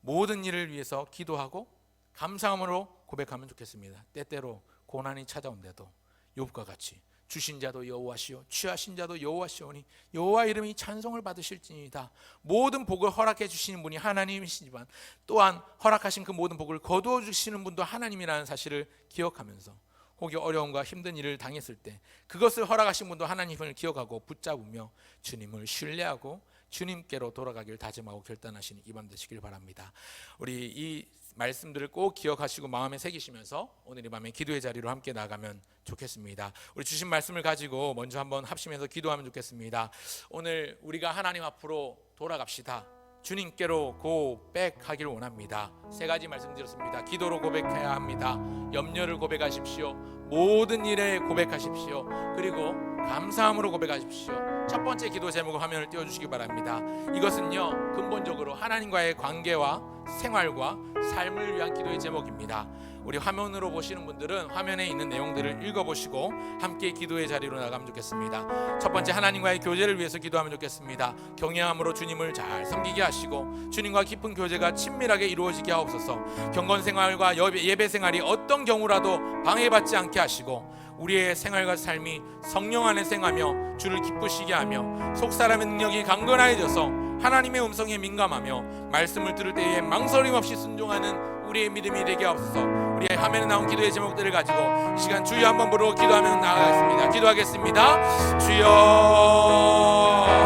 모든 일을 위해서 기도하고 감사함으로 고백하면 좋겠습니다. 때때로 고난이 찾아온데도 욥과 같이 주신 자도 여호와시요 취하신 자도 여호와시오니 여호와 이름이 찬송을 받으실지니이다. 모든 복을 허락해 주시는 분이 하나님이시지만 또한 허락하신 그 모든 복을 거두어 주시는 분도 하나님이라는 사실을 기억하면서, 혹이 어려움과 힘든 일을 당했을 때 그것을 허락하신 분도 하나님을 기억하고 붙잡으며 주님을 신뢰하고 주님께로 돌아가길 다짐하고 결단하시는 이 밤 되시길 바랍니다. 우리 이 말씀들을 꼭 기억하시고 마음에 새기시면서 오늘 이 밤에 기도의 자리로 함께 나가면 좋겠습니다. 우리 주신 말씀을 가지고 먼저 한번 합심해서 기도하면 좋겠습니다. 오늘 우리가 하나님 앞으로 돌아갑시다. 주님께로 고백하기를 원합니다. 세 가지 말씀드렸습니다. 기도로 고백해야 합니다. 염려를 고백하십시오. 모든 일에 고백하십시오. 그리고 감사함으로 고백하십시오. 첫 번째 기도 제목을 화면을 띄워주시기 바랍니다. 이것은요, 근본적으로 하나님과의 관계와 생활과 삶을 위한 기도의 제목입니다. 우리 화면으로 보시는 분들은 화면에 있는 내용들을 읽어보시고 함께 기도의 자리로 나가면 좋겠습니다. 첫 번째, 하나님과의 교제를 위해서 기도하면 좋겠습니다. 경외함으로 주님을 잘 섬기게 하시고 주님과 깊은 교제가 친밀하게 이루어지게 하옵소서. 경건 생활과 예배 생활이 어떤 경우라도 방해받지 않게 하시고 우리의 생활과 삶이 성령 안에 생하며 주를 기쁘시게 하며 속사람의 능력이 강건하여져서 하나님의 음성에 민감하며 말씀을 들을 때에 망설임 없이 순종하는 우리의 믿음이 되게 하옵소서. 우리의 화면에 나온 기도의 제목들을 가지고 이 시간 주여 한번 부르고 기도하며 나아가겠습니다. 기도하겠습니다. 주여,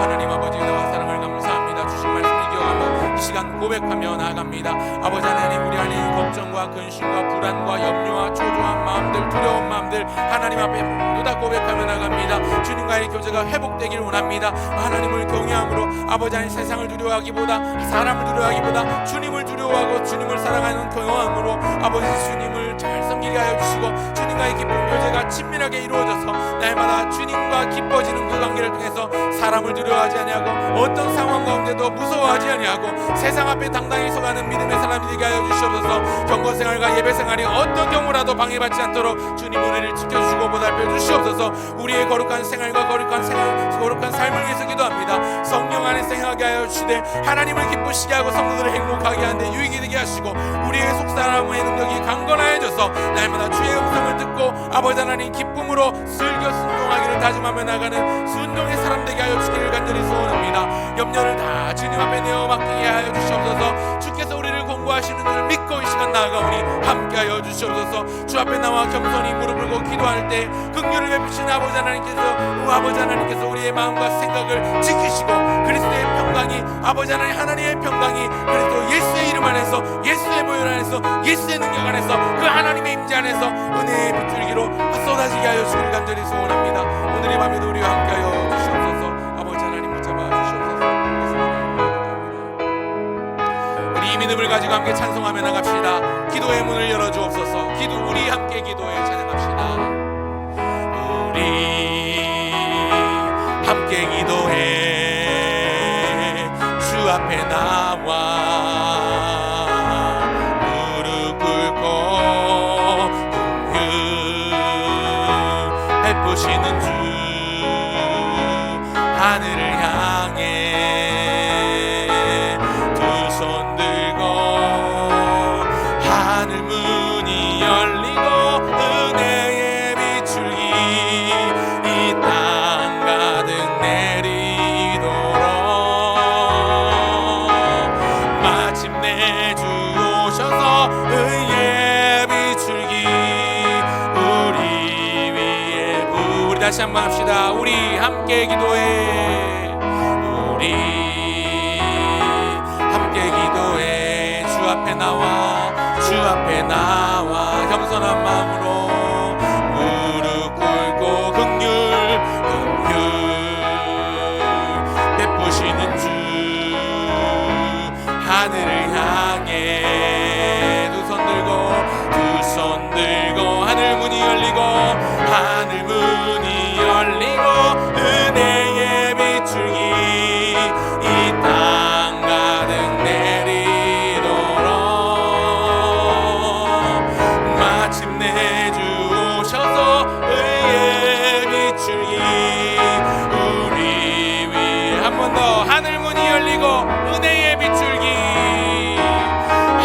하나님 아버지 은혜와 사랑을 감사합니다. 주신 말씀을 기억하며 이 시간 고백하며 나아갑니다. 아버지 하나님, 우리 안에 있는 걱정과 근심과 불안과 염려와 초조한 마음들, 두려운 마음들 하나님 앞에 모두 다 고백하며 나갑니다. 주님과의 교제가 회복되길 원합니다. 하나님을 경외함으로 아버지 하나님, 세상을 두려워하기보다 사람을 두려워하기보다 주님을 두려워하고 주님을 사랑하는 경외함으로 아버지 주님을 잘 섬기게 하여 주시고 주님과의 깊은 교제가 친밀하게 이루어져서 날마다 주님과 기뻐지는 그 관계를 통해서 사람을 두려워하지 아니하고 어떤 상황 가운데도 무서워하지 아니하고 세상 앞에 당당히 서가는 믿음의 사람이 되게 하여 주시옵소서. 경건생활과 예배생활이 어떤 경우라도 방해받지 않도록 주님 은혜를 지켜주시고 보살펴 주시옵소서. 우리의 거룩한 생활과 거룩한 삶을 위해서 기도합니다. 성령 안에 생하게 하여 주시되 하나님을 기쁘시게 하고 성도들을 행복하게 하는데 유익이 되게 하시고 우리의 속사람의 능력이 강건하여져서 날마다 주의 음성을 듣고 아버지 하나님 기쁨으로 슬겨 순종하기를 다짐하며 나가는 순종의 사람 되게 하여 주시기를 간절히 소원합니다. 염려를 다 주님 앞에 내어 맡기게 하여 주시옵소서. 주께서 우리를 공부하시는 줄 믿고 이 시간 나아가오니 함께하여 주시옵소서. 주 앞에 나와 겸손히 무릎 꿇고 기도할 때 긍휼을 베푸신 아버지 하나님께서 우리의 마음과 생각을 지키시고 그리스도의 평강이 아버지 하나님의 평강이 그리스도 예수의 이름 안에서 예수의 보혈 안에서 예수의 능력 안에서 그 하나님의 임재 안에서 은혜의 빗줄기로 쏟아지게 하여 주기를 간절히 소원합니다. 오늘 이 밤에도 우리와 함께하여 주시옵소서. 아버지 하나님 붙잡아 주시옵소서. 우리 이 믿음을 가지고 함께 찬송하며 나갑시다. 기도의 문을 열어주옵소서. 우리 함께 기도해 찬양합시다. 우리 함께 기도해 주 앞에 나와 무릎 꿇고 긍휼 베푸시는 주 하늘을 향해 두 손 들고 하늘 문이 열리고 은혜의 비출기 이 땅 가득 내리도록 마침내 주 오셔서 의의 비출기 우리 위에 우리 다시 한번 합시다. 우리 함께 기도해 우리 함께 기도해 주 앞에 나와 겸손한 마음으로 무릎 꿇고 긍휼 베푸시는 주 하늘을 향해 두 손 들고 하늘 문이 열리고 은혜의 비출기 이 땅 가득 내리도록 마침내 주 오셔서 의의 비출기 우리 위에 한 번 더 하늘 문이 열리고 은혜의 비출기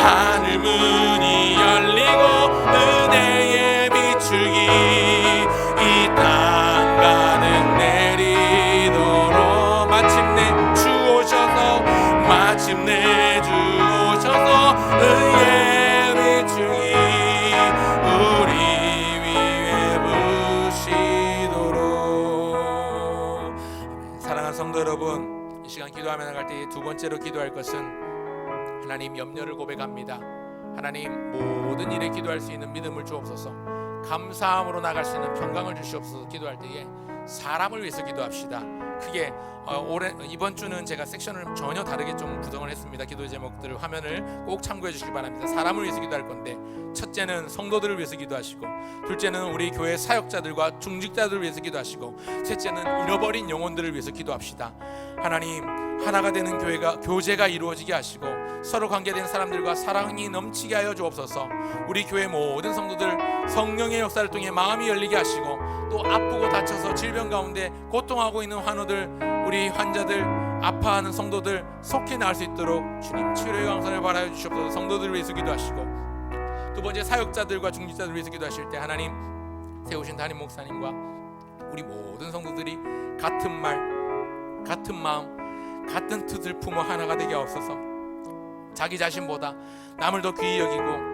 하늘 문이 열리고 은혜의 비출기 이 땅 가득 내리도록 마침내 주 오셔서 의의 비출기 우리 위에 부시도록. 사랑하는 성도 여러분, 이 시간 기도하며 나갈 때 두 번째로 기도할 것은 하나님 염려를 고백합니다. 하나님 모든 일에 기도할 수 있는 믿음을 주옵소서. 감사함으로 나갈 수 있는 평강을 주시옵소서. 기도할 때에 사람을 위해서 기도합시다. 크게 이번 주는 제가 섹션을 전혀 다르게 좀 구성을 했습니다. 기도 제목들 화면을 꼭 참고해 주시기 바랍니다. 사람을 위해서 기도할 건데 첫째는 성도들을 위해서 기도하시고 둘째는 우리 교회 사역자들과 중직자들을 위해서 기도하시고 셋째는 잃어버린 영혼들을 위해서 기도합시다. 하나님 하나가 되는 교제가 이루어지게 하시고 서로 관계된 사람들과 사랑이 넘치게 하여 주옵소서. 우리 교회 모든 성도들 성령의 역사를 통해 마음이 열리게 하시고 또 아프고 다쳐서 질병 가운데 고통하고 있는 환우들 우리 환자들 아파하는 성도들 속히 나을 수 있도록 주님 치료의 강선을 바라여 주시옵소서. 성도들을 위해서 기도하시고 두 번째 사역자들과 중직자들을 위해서 기도하실 때 하나님 세우신 담임 목사님과 우리 모든 성도들이 같은 말, 같은 마음, 같은 뜻을 품어 하나가 되게 하옵소서. 자기 자신보다 남을 더 귀히 여기고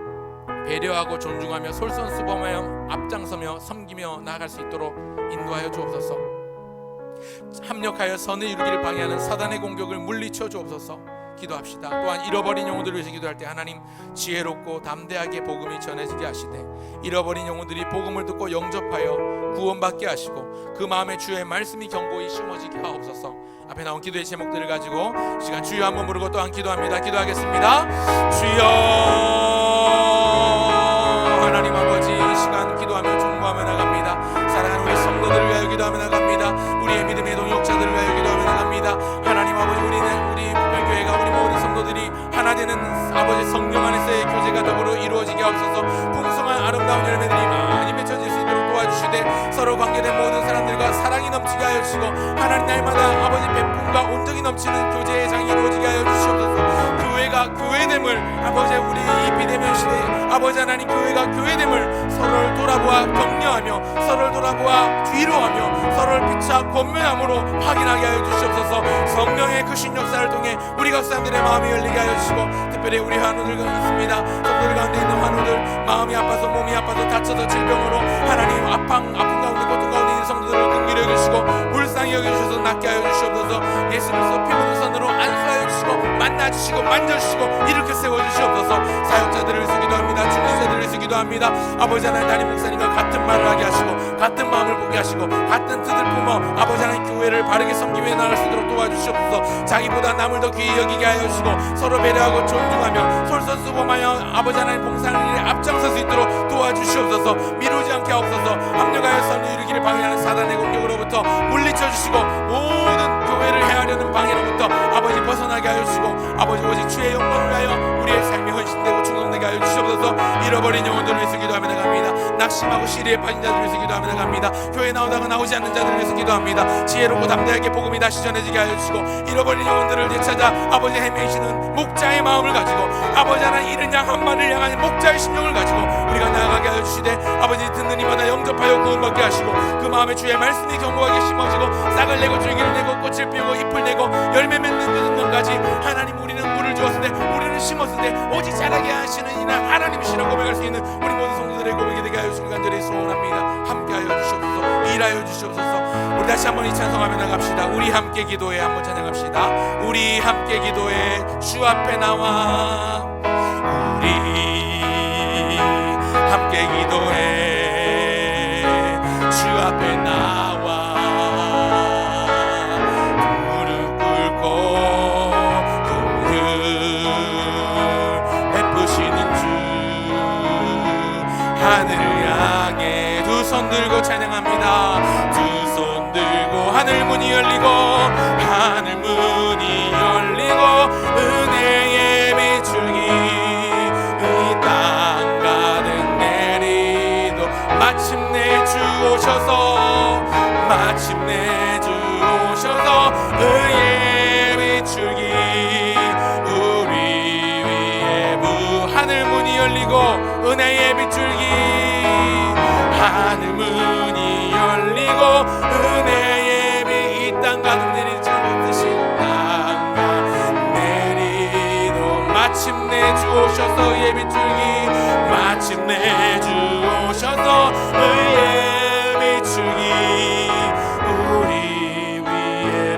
배려하고 존중하며 솔선수범하여 앞장서며 섬기며 나아갈 수 있도록 인도하여 주옵소서. 합력하여 선을 이루기를 방해하는 사단의 공격을 물리쳐 주옵소서. 기도합시다. 또한 잃어버린 영혼들을 위해서 기도할 때 하나님 지혜롭고 담대하게 복음이 전해지게 하시되 잃어버린 영혼들이 복음을 듣고 영접하여 구원받게 하시고 그 마음에 주의 말씀이 견고히 심어지게 하옵소서. 앞에 나온 기도의 제목들을 가지고 시간 주여 한번 부르고 또한 기도합니다. 기도하겠습니다. 주여, 하나님 아버지, 이 시간 기도하며 중보하며 나갑니다. 사랑하는 우리 성도들을 위하여 기도하며 나갑니다. 우리의 믿음의 동역자들을 위하여 기도하며 나갑니다. 하나님 아버지, 우리는 우리 부평교회가 우리 모든 성도들이 하나 되는 아버지 성령 안에서의 교제가 더불어 이루어지게 하옵소서. 풍성한 아름다운 열매들이 많이 맺혀질 수 있도록 도와주시되 서로 관계된 모든 사람들과 사랑이 넘치게 하여 주시고 하나님 날마다 아버지 베품과 온정이 넘치는 교제의 장이 이루어지게 하여 주시옵소서. 교회가 교회됨을 아버지 우리 이 비대면 시대에 아버지 하나님 교회가 교회됨을 서로를 돌아보아 격려하며 서로를 돌아보아 뒤로하며 서로를 피차 권면함으로 확인하게 하여 주시옵소서. 성령의 그 신역사를 통해 우리 각 사람들의 마음이 열리게 하여 주시고 특별히 우리 환우들 있습니다. 성도들 가운데 있는 환우들 마음이 아파서 몸이 아파서 다쳐서 질병으로 하나님 아픈 가운데 고통 가운데 있는 성도들을 긍휼히 여기시고 불쌍히 여겨주셔서 낫게 하여 주시옵소서. 예수 그리스도 피부는 선으로 안수하여 주시고 만나주시고 만져주시고 이렇게 세워주시옵소서. 사역자들을 위해서 기도합니다. 중직자들을 위해서 기도합니다. 아버지 하나님 담임 목사님과 같은 말을 하게 하시고 같은 마음을 보게 하시고 같은 뜻을 품어 아버지 하나님 교회를 바르게 섬기며 나갈 수 있도록 도와주시옵소서. 자기보다 남을 더 귀히 여기게 하여 주시고 서로 배려하고 존중하며 솔선수범하여 아버지 하나님 봉사하는 일에 앞장설 수 있도록 도와주시옵소서. 미루지 않게 하옵소서. 합력하여 선을 이루기를 방해하는 사단의 공격으로부터 물리쳐 주시고 모든 교회를 해하려는 방해로부터 아버지 벗어나게 하여 주시고 아버지 오직 주의 영광을 위하여 우리의 삶이 헌신되고 충성되게 하여 주시옵소서. 잃어버린 영혼들을 위해서 기도하며 나갑니다. 낙심하고 시리에 빠진 자들을 위해서 기도하며 나갑니다. 교회 나오다가 나오지 않는 자들을 위해서 기도합니다. 지혜롭고 담대하게 복음이 다시 전해지게 하여 주시고 잃어버린 영혼들을 되찾아 아버지 헤매시는 목자의 마음을 가지고 아버지 하나님 잃은 양 한 마리를 향한 목자의 심령을 가지고 우리가 나아가게 하여 주시되 아버지 듣는 이마다 영접하여 구원받게 하시고 그 마음에 주의 말씀이 견고하게 심어지고 싹을 내고 줄기를 내고 꽃을 피우고 잎을 내고 열매 맺는 그 순간까지 하나님 우리는 물을 주었으되 우리는 심었으되 오직 자라게 하시는 이나 하나님이시라고 고백할 수 있는 우리 모든 성도들의 고백이 되게 하여 주시길 간절히 소원합니다. 함께하여 주시옵소서. 일하여 주시옵소서. 우리 다시 한번 이 찬송하며 나갑시다. 우리 함께 기도해 한번 찬양합시다. 우리 함께 기도해 주 앞에 나와 우리 함께 기도해 주 앞에 나와 무릎 꿇고 긍휼 베푸시는 주 하늘을 향해 두 손 들고 찬양합니다. 두 손 들고 하늘 문이 열리고 하늘 문이 열리고 은혜의 비추기 이 땅 가득 내리도 마침내 주 오셔서 마침내 주 오셔서 의의 비추기 우리 위에 하늘 문이 열리고 은혜의 비추기 하늘 문이 열리고 은혜의 비 이 땅 가득 내리지 못하신 땅 가득 내리도 마침내 주 오셔서 의의 비추기 마침내 주 오셔서 의의 비추기 우리 위에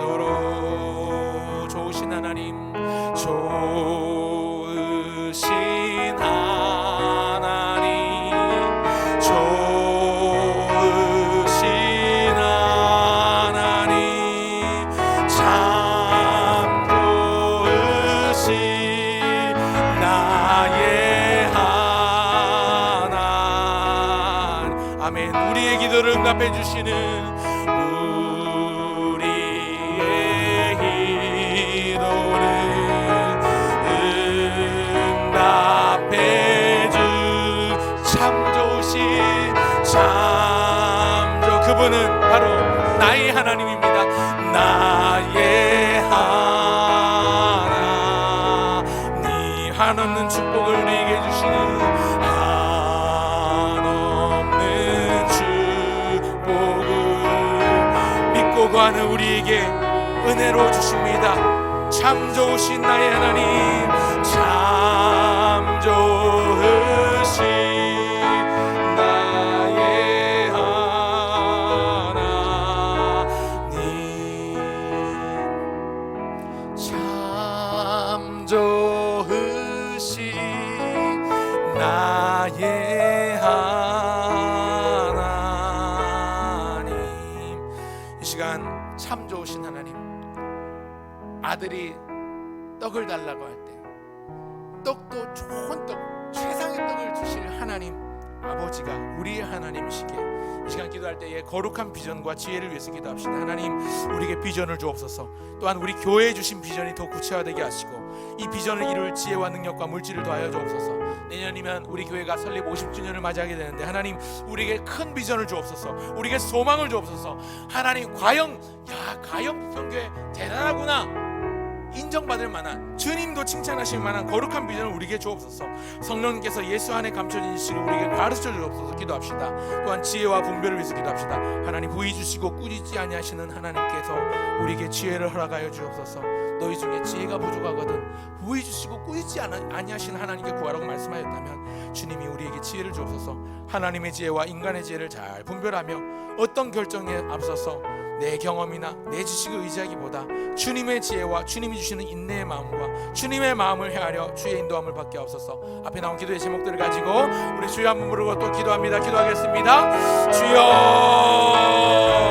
부시도록 좋으신 하나님 좋으신 하나님 좋으신 하나님 참 좋으신 나의 하나님 아멘. 우리의 기도를 응답해 주시는 우리의 기도를 응답해 주 참 좋으신 참 좋 그분은 바로 나의 하나님입니다. 나의 하나님 한없는 축복을 우리에게 주시는 한없는 믿고 구하는 우리에게 은혜로 주십니다. 참 좋으신 나의 하나님, 참 좋으신 나의 하나님, 참 좋으신 나의 하나님. 이 시간 참 좋으신 하나님, 아들이 떡을 달라고 할 때 떡도 좋은 떡, 최상의 떡을 주실 하나님 아버지가 우리의 하나님이시기에 이 시간 기도할 때에 거룩한 비전과 지혜를 위해서 기도합시다. 하나님, 우리에게 비전을 주옵소서. 또한 우리 교회에 주신 비전이 더 구체화되게 하시고 이 비전을 이룰 지혜와 능력과 물질을 더하여 주옵소서. 내년이면 우리 교회가 설립 50주년을 맞이하게 되는데 하나님, 우리에게 큰 비전을 주옵소서. 우리에게 소망을 주옵소서. 하나님, 과연 부평교회 대단하구나 인정받을 만한, 주님도 칭찬하실 만한 거룩한 비전을 우리에게 주옵소서. 성령님께서 예수 안에 감춰진 이식을 우리에게 가르쳐 주옵소서. 기도합시다. 또한 지혜와 분별을 위해서 기도합시다. 하나님, 부의 주시고 꾸짖지 아니하시는 하나님께서 우리에게 지혜를 허락하여 주옵소서. 너희 중에 지혜가 부족하거든 부의 주시고 꾸짖지 아니하시는 하나님께 구하라고 말씀하셨다면 주님이 우리에게 지혜를 주옵소서. 하나님의 지혜와 인간의 지혜를 잘 분별하며 어떤 결정에 앞서서 내 경험이나 내 지식을 의지하기보다 주님의 지혜와 주님이 주시는 인내의 마음과 주님의 마음을 헤아려 주의 인도함을 받게 하옵소서. 앞에 나온 기도의 제목들을 가지고 우리 주여 한번 부르고 또 기도합니다. 기도하겠습니다. 주여,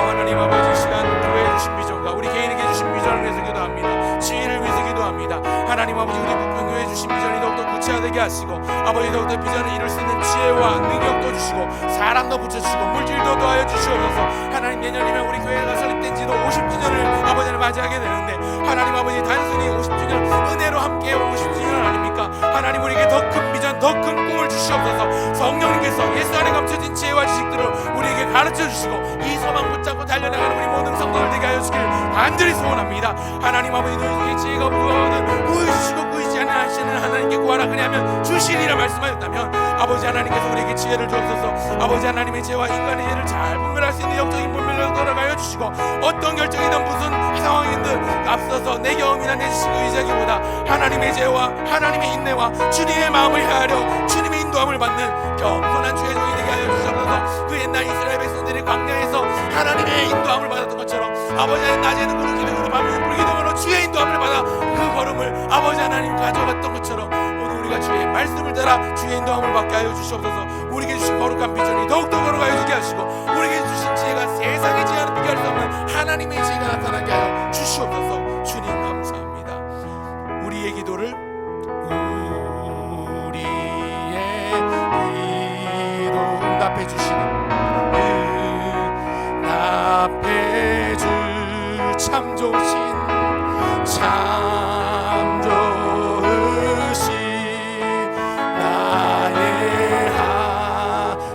하나님 아버지, 시간 교회에 주신 비전과 우리 개인에게 주신 비전을 위해서 기도합니다. 지혜를 위해서 기도합니다. 하나님 아버지, 우리 부평교회에 주신 비전이 더욱더 구체화되게 하시고 아버지, 더욱더 비전을 이룰 수 있는 지혜와 능력도 주시고 사람도 붙여주시고 물질도 더하여 주시옵소서. 하나님, 내년이면 우리 교회가 설립된 지도 50주년을 아버지를 맞이하게 되는데 하나님 아버지, 단순히 50주년 은혜로 함께 50주년 아닙니까? 하나님, 우리에게 더 큰 비전, 더 큰 꿈을 주시옵소서. 성령님께서 예수 안에 감춰진 지혜와 지식들을 우리에게 가르쳐 주시고 이 소망 붙잡고 달려나가는 우리 모든 성도들 되게 하여 주시길 간절히 소원합니다. 하나님 아버지, 너희 중에 지혜가 부족하거든 부의 주시고 꾸짖지 아니하시는 하나님께 구하라 그리하면 주시리라 말씀하셨다면 아버지 하나님께서 우리에게 지혜를 주옵소서. 아버지 하나님의 지혜와 인간의 지혜를 잘 분별할 수 있는 영적인 분별력을 돌아가여 주시고 어떤 결정이든 무슨 상황이든 앞서서 내 경험이나 내 지식을 의지하기보다 하나님의 지혜와 하나님의 인내와 주님의 마음을 헤아려 주님의 인도함을 받는 겸손한 주의 종이 되게 하여 주시옵소서. 그 옛날 이스라엘 백성들이 광야에서 하나님의 인도함을 받았던 것처럼 아버지는 낮에는 구름 기둥으로 밤에는 불 기둥으로 주의 인도함을 받아 그 걸음을 아버지 하나님 가져갔던 것처럼 오늘 우리가 주의 말씀을 따라 주의 인도함을 받게 하여 주시옵소서. 우리에게 주신 거룩한 비전이 더욱더 거룩하여 주게 하시고 우리에게 주신 지혜가 세상의 지혜와는 비교할 수 없는 하나님의 지혜가 나타나게 하여 주시옵소서. 주님 감사합니다. 우리의 기도를 응답해 주시는 응답해 주 참 좋으신 참 좋으신 나의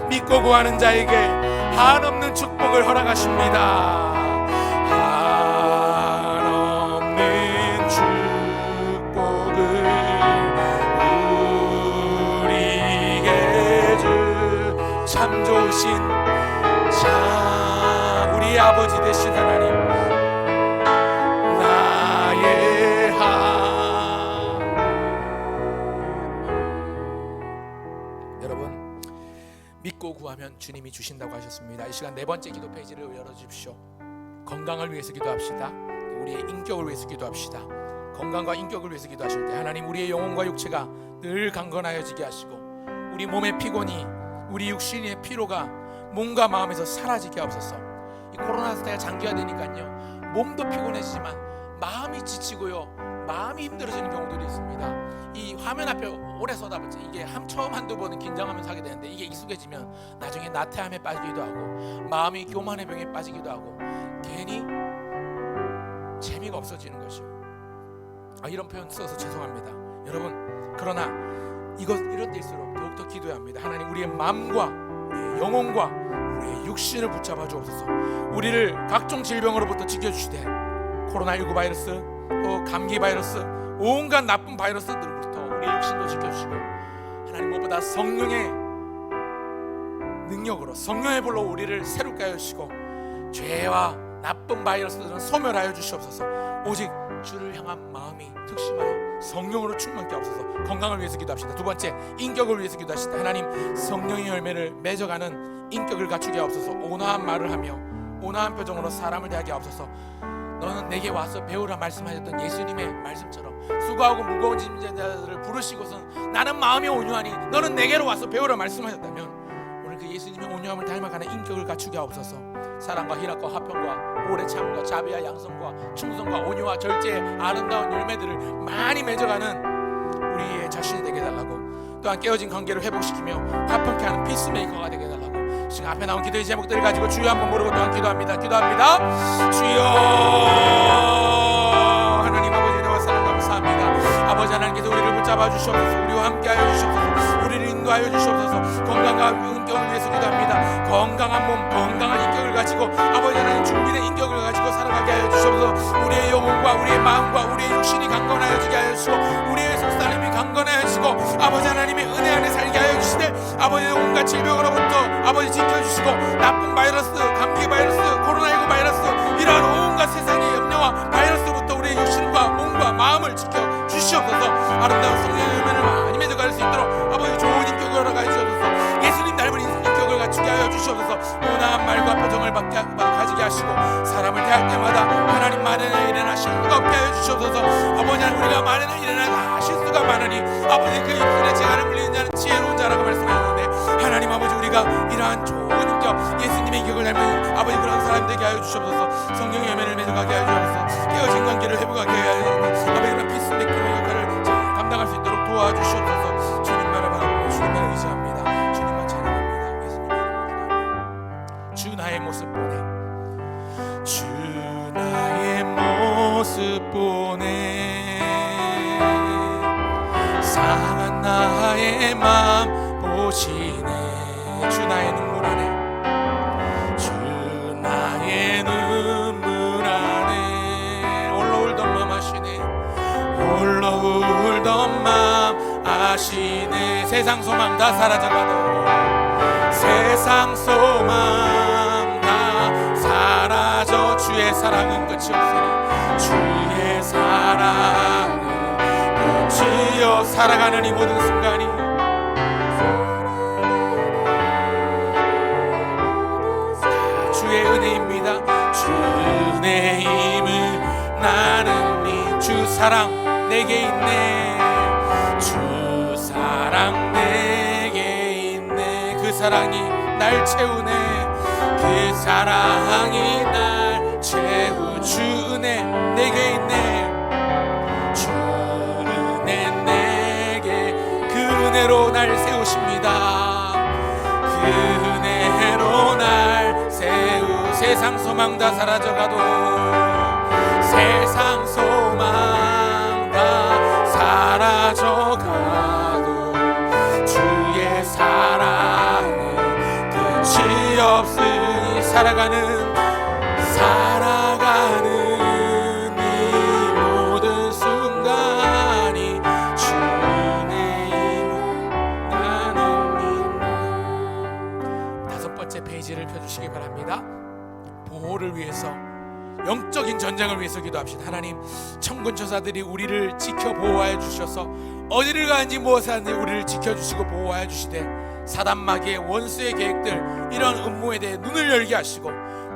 믿고 구하는 자에게 한없는 축복을 허락하십니다. 한없는 축복을 우리에게 주 참 좋으신 참 우리의 아버지 되신 하나님, 나의 여러분, 믿고 구하면 주님이 주신다고 하셨습니다. 이 시간 네 번째 기도 페이지를 열어주십시오. 건강을 위해서 기도합시다. 우리의 인격을 위해서 기도합시다. 건강과 인격을 위해서 기도하실 때 하나님, 우리의 영혼과 육체가 늘 강건하여지게 하시고 우리 몸의 피곤이, 우리 육신의 피로가 몸과 마음에서 사라지게 하옵소서. 이 코로나 사태가 장기화되니까요, 몸도 피곤해지지만 마음이 지치고요, 마음이 힘들어지는 경우들이 있습니다. 이 화면 앞에 오래 쏟아붓지, 이게 처음 한두 번은 긴장하면서 하게 되는데 이게 익숙해지면 나중에 나태함에 빠지기도 하고 마음이 교만의 병에 빠지기도 하고 괜히 재미가 없어지는 것이요. 이런 표현 써서 죄송합니다 여러분. 그러나 이럴 때일수록 더욱더 기도해야 합니다. 하나님, 우리의 마음과 우리의 영혼과 우리의 육신을 붙잡아 주옵소서. 우리를 각종 질병으로부터 지켜주시되 코로나19 바이러스, 또 감기 바이러스, 온갖 나쁜 바이러스들로부터 우리의 육신도 지켜주시고 하나님, 무엇보다 성령의 능력으로, 성령의 불로 우리를 새롭게 하여 주시고 죄와 나쁜 바이러스들은 소멸하여 주시옵소서. 오직 주를 향한 마음이 특심하여 성령으로 충만케 하옵소서. 건강을 위해서 기도합시다. 두 번째, 인격을 위해서 기도하시다. 하나님, 성령의 열매를 맺어가는 인격을 갖추게 하옵소서. 온화한 말을 하며 온화한 표정으로 사람을 대하게 하옵소서. 너는 내게 와서 배우라 말씀하셨던 예수님의 말씀처럼 수고하고 무거운 짐진 자들을 부르시고선 나는 마음이 온유하니 너는 내게로 와서 배우라 말씀하셨다면, 오늘 그 예수님의 온유함을 닮아가는 인격을 갖추게 하옵소서. 사랑과 희락과 화평과 오래 참과 자비와 양성과 충성과 온유와 절제의 아름다운 열매들을 많이 맺어가는 우리의 자신이 되게 해달라고, 또한 깨어진 관계를 회복시키며 화평케 하는 피스메이커가 되게 해달라고, 지금 앞에 나온 기도의 제목들을 가지고 주여 한번 부르고 또한 기도합니다. 주여. 하나님 아버지, 내와 사랑 감사합니다. 아버지 하나님께서 우리를 붙잡아 주시옵소서. 우리와 함께하여 주시옵소서. 우리를 인도하여 주시옵소서. 건강한 인격을 위해서 기도합니다. 건강한 몸, 건강한 인격을 가지고 아버지 하나님 준비된 인격을 가지고 살아가게 하여 주시옵소서. 우리의 영혼과 우리의 마음과 우리의 육신이 강건하여지게 하여 주시고 우리의 속사람이 강건하여지고 아버지 하나님의 은혜 안에 살게 하여 주시되, 아버지 온갖 질병으로부터 아버지 지켜주시고 나쁜 바이러스, 감기 바이러스, 코로나19 바이러스, 이러한 온갖 세상의 염려와 바이러스부터 우리의 육신과 몸과 마음을 지켜 주시옵소서. 아름다운 성령의 열매를 많이 맺어갈 수 있도록 아버지 좋은 인격을 허락하여 주시옵소서. 예수님 닮은 인격을 갖추게 하여 주시옵소서. 온화한 말과 표정을 가지게 하시고 사람을 대할 때마다 하나님 만에나 일어나 실수가 없게 하여 주시옵소서. 아버지 하나님, 우리가 만에나 일어나 다 실수가 많으니 아버지 그 입술에 재갈을 물리는 자는 지혜로운 자라고 말씀하셨는데, 하나님 아버지, 우리가 이러한 좋은 인격, 예수님의 인격을 닮은 아버지 그런 사람 되게 하여 주시옵소서. 성령의 열매를 맺어가게 하여 주시옵소서. 깨어진 관계를 회복하게 하여 주시옵소서. 아버지 그런 피스메이커의 역할을 잘 감당할 수 있도록 도와주시옵소서. 주님만을 바라보고 주님만을 의지합니다. 주님만 찬양합니다. 예수님의 이름으로 주 나의 모습 보내, 주 나의 모습 보내, 상한 나의 마음 보시네. 주 나의 눈물 안에, 주 나의 눈물 안에 홀로 울던 맘 아시네. 홀로 울던 맘 아시네. 세상 소망 다 사라져가도, 세상 소망 다 사라져 주의 사랑은 끝이 없으니, 주의 사랑은 끝이 없. 살아가는 이 모든 순간이 다 주의 은혜입니다. 주 은혜임을 나는 니, 주 사랑 내게 있네. 주 사랑 내게 있네. 그 사랑이 날 채우네. 그 사랑이 날 채우. 주 은혜 내게 있네. 주 은혜 내게, 그 은혜로 날 세우십니다. 그 은혜로 날 세우. 세상 소망 다 사라져가도, 세상 소망 다 사라져가도 주의 사랑은 끝이 없으니, 살아가는 이 모든 순간이 주의 힘을 나는 믿는. 다섯 번째 페이지를 펴주시기 바랍니다. 보호를 위해서, 영적인 전쟁을 위해서 기도합시다. 하나님, 천군 천사들이 우리를 지켜 보호하여 주셔서 어디를 가는지 무엇을 하는지 우리를 지켜주시고 보호하여 주시되, 사단 마귀의 원수의 계획들, 이런 음모에 대해 눈을 열게 하시고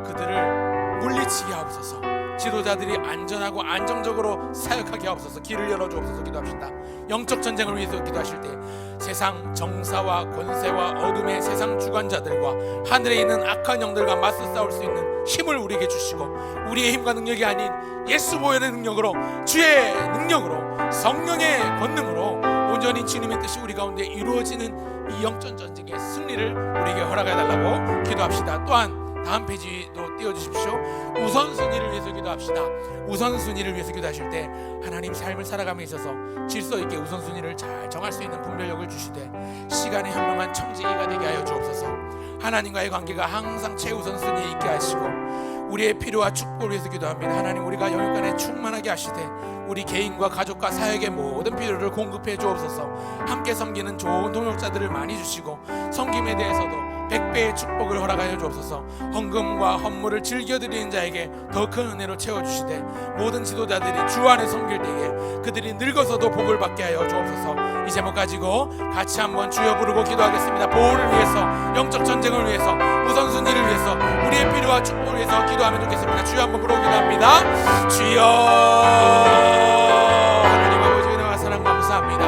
그들을 물리치게 하옵소서. 지도자들이 안전하고 안정적으로 사역하게 하옵소서. 길을 열어주옵소서. 기도합시다. 영적 전쟁을 위해서 기도하실 때 세상 정사와 권세와 어둠의 세상 주관자들과 하늘에 있는 악한 영들과 맞서 싸울 수 있는 힘을 우리에게 주시고, 우리의 힘과 능력이 아닌 예수 보혈의 능력으로, 주의 능력으로, 성령의 권능으로 온전히 주님의 뜻이 우리 가운데 이루어지는 이 영적 전쟁의 승리를 우리에게 허락해 달라고 기도합시다. 또한 다음 페이지도 띄워주십시오. 우선순위를 위해서 기도합시다. 우선순위를 위해서 기도하실 때 하나님 삶을 살아감에 있어서 질서 있게 우선순위를 잘 정할 수 있는 분별력을 주시되, 시간의 현명한 청지기가 되게 하여 주옵소서. 하나님과의 관계가 항상 최우선순위에 있게 하시고, 우리의 필요와 축복을 위해서 기도합니다. 하나님, 우리가 영육간에 충만하게 하시되 우리 개인과 가족과 사역의 모든 필요를 공급해 주옵소서. 함께 섬기는 좋은 동역자들을 많이 주시고 섬김에 대해서도 100배의 축복을 허락하여 주옵소서. 헌금과 헌물을 즐겨드리는 자에게 더 큰 은혜로 채워주시되 모든 지도자들이 주 안에 섬길 때에 그들이 늙어서도 복을 받게 하여 주옵소서. 이 제목 가지고 같이 한번 주여 부르고 기도하겠습니다. 보호를 위해서, 영적 전쟁을 위해서, 우선순위를 위해서, 우리의 필요와 축복을 위해서 기도하면 좋겠습니다. 주여 한번 부르고 기도합니다. 주여. 하나님 아버지 은혜와 사랑 감사합니다.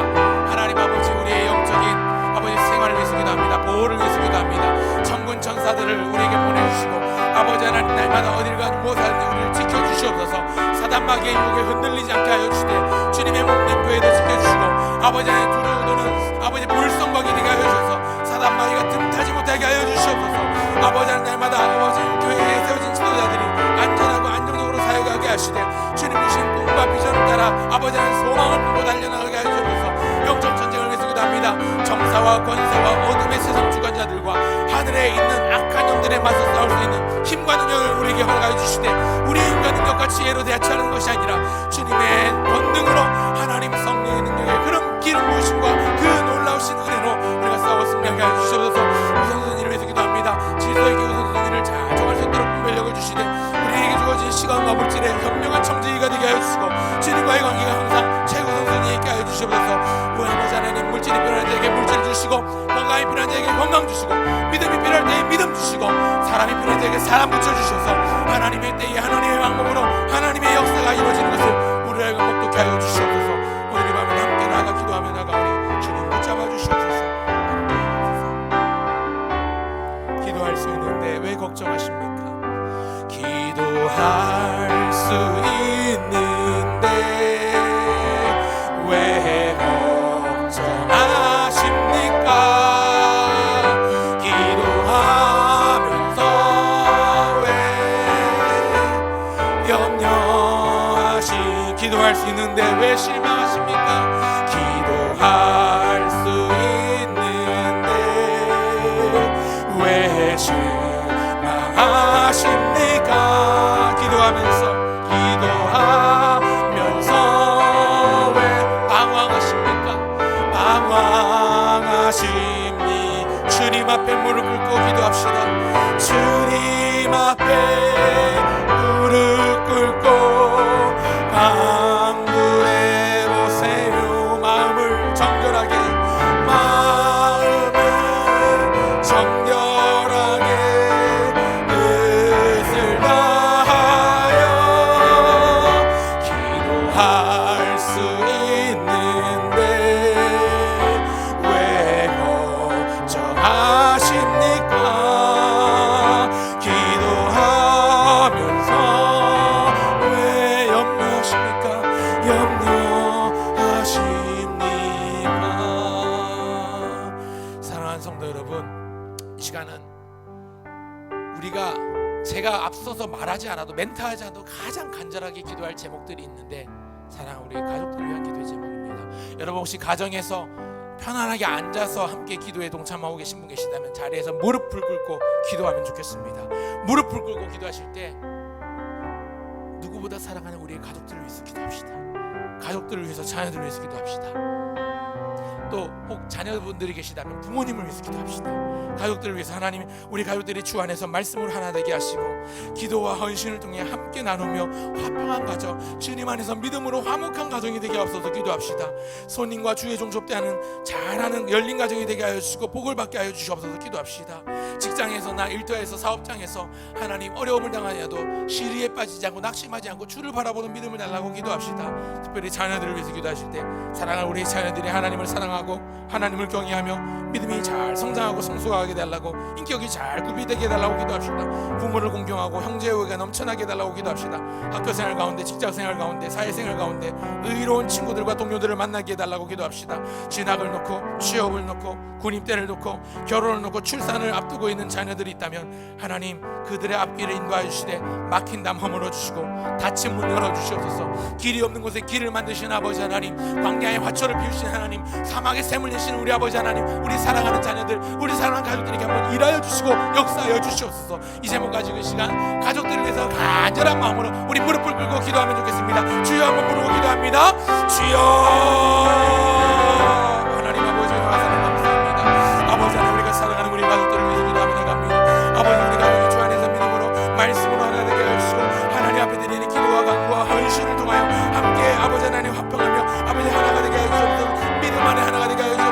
하나님 아버지 우리의 영적인 아버지 생활을 위해서 기도합니다. 보호를 위해서 기도합니다. 천군 천사들을 우리에게 보내주시고 아버지 하나님 날마다 어딜 가든 무엇 하든지 우리를 지켜주시옵소서. 사단 마귀의 유혹에 흔들리지 않게 하여 주시되 주님의 몸된 교회도 지켜주시고 아버지 하나님 두루두루 아버지 볼성광이 되게 하여 주셔서 사단 마귀가 틈타지 못하게 하여 주시옵소서. 아버지 하나님 날마다 아버지 교회에 세워진 지도자들이 안전하고 안정적으로 사역하게 하시되 주님 주신 꿈과 비전을 따라 아버지 하나님 소망을 품고 달려나가게 하여 주옵소서. 영적 전쟁을 위해서 기도합니다. 정사와 권세와 어둠의 세상 주관자들과 하늘에 있는 악한 영들에 맞서 싸울 수 있는 힘과 능력을 우리에게 허락하여 주시되 우리 힘과 능력과 지혜로 대처하는 것이 아니라 주님의 권능으로 하나님 성령의 능력에 그런 기름 부으심과 그 놀라우신 은혜로 우리가 싸워 승리하게 하여 주시옵소서. 우선순위를 위해서 기도합니다. 질서있게 우선순위를 잘 정할 수 있도록 분별력을 주시되 우리에게 주어진 시간과 물질에 현명한 청지기가 되게 하여 주시고 주님과의 관계가 항상 최우선순위에 있게 하여 주시옵소서. 우리 아버지 하나님 물질이 필요한 자에게 물질 주시고 건강이 필요한 자에게 건강 주시고 믿음이 필요할 때에 믿음 주시고 사람이 필요한 자에게 사람 붙여주셔서 하나님의 때에 하나님의 방법으로 하나님의 역사가 이루어지는 것을 우리에게 목독해 하여 주시옵소서. 오늘 이 밤에 함께 나가 기도하며 나가오니 주님 붙잡아 주시옵소서. 기도할 수 있는데 왜 걱정하십니까? 기도할 수 있는데 왜 걱정하십니까? 기도하면서 왜 염려하시 기도할 수 있는데 왜 실망하십니까? 기도할 수 있는데 왜 실망하십니까? 기도하면서 왜 방황하십니까? 방황하십니 주님 앞에 무릎 꿇고 기도합시다. 주님 앞에 무릎 꿇고 간구해 보세요. 마음을 정결하게 뜻을 다하여 기도할 수 있는데 왜 걱정하십니까? 기도하면서 왜 염려하십니까? 염려하십니까? 사랑하는 성도 여러분, 이 시간은 우리가 제가 앞서서 말하지 않아도 멘트하지 않아도 가장 간절하게 기도할 제목들이 있는데 사랑하는 우리 가족들을 위한 기도의 제목입니다. 여러분 혹시 가정에서 편안하게 앉아서 함께 기도에 동참하고 계신 분 계시다면 자리에서 무릎을 꿇고 기도하면 좋겠습니다. 무릎을 꿇고 기도하실 때 누구보다 사랑하는 우리의 가족들을 위해서 기도합시다. 가족들을 위해서, 자녀들을 위해서 기도합시다. 또 혹 자녀분들이 계시다면 부모님을 위해서 기도합시다. 가족들을 위해서 하나님 우리 가족들이 주 안에서 말씀으로 하나 되게 하시고 기도와 헌신을 통해 함께 나누며 화평한 가정, 주님 안에서 믿음으로 화목한 가정이 되게 하옵소서. 기도합시다. 손님과 주의 종접대하는 잘하는 열린 가정이 되게 하여 주시고 복을 받게 하여 주시옵소서. 기도합시다. 직장에서나 일터에서 사업장에서 하나님 어려움을 당하여도 시리에 빠지지 않고 낙심하지 않고 주를 바라보는 믿음을 달라고 기도합시다. 특별히 자녀들을 위해서 기도하실 때 사랑하는 우리 자녀들이 하나님을 사랑하고 하나님을 경외하며 믿음이 잘 성장하고 성숙하게 달라고 인격이 잘 구비되게 해달라고 기도합시다. 부모를 공경하고 형제애가 넘쳐나게 해달라고 기도합시다. 학교생활 가운데, 직장생활 가운데, 사회생활 가운데 의로운 친구들과 동료들을 만나게 해달라고 기도합시다. 진학을 놓고 취업을 놓고 군입대를 놓고 결혼을 놓고 출산을 앞두고 있는 자녀들이 있다면 하나님 그들의 앞길을 인도하여 주시되 막힌 담 허물어 주시고 닫힌 문 열어 주시옵소서. 길이 없는 곳에 길을 만드신 아버지 하나님, 광야의 화초를 피우신 하나님, 사막 사막에 샘을 내시는 우리 아버지 하나님, 우리 사랑하는 자녀들, 우리 사랑하는 가족들에게 한번 일하여 주시고 역사하여 주시옵소서. 이 제목 가지고 이 시간 가족들을 위해서 간절한 마음으로 우리 무릎을 꿇고 기도하면 좋겠습니다. 주여 한번 부르고 기도합니다. 주여. 하나님 아버지 감사합니다. 아버지 하나님, 우리가 사랑하는 우리 가족들을 위해서 기도하며 나갑니다. 아버지, 우리 가족이 주 안에서 믿음으로 말씀으로 하나 되게 하시고 하나님 앞에 드리는 기도와 간구와 헌신을 통하여 함께 아버지 하나님 화평하며 아버지 하나가 되게 하여 주옵소서. 믿음 안에 하나가 되게 하여 주옵소서.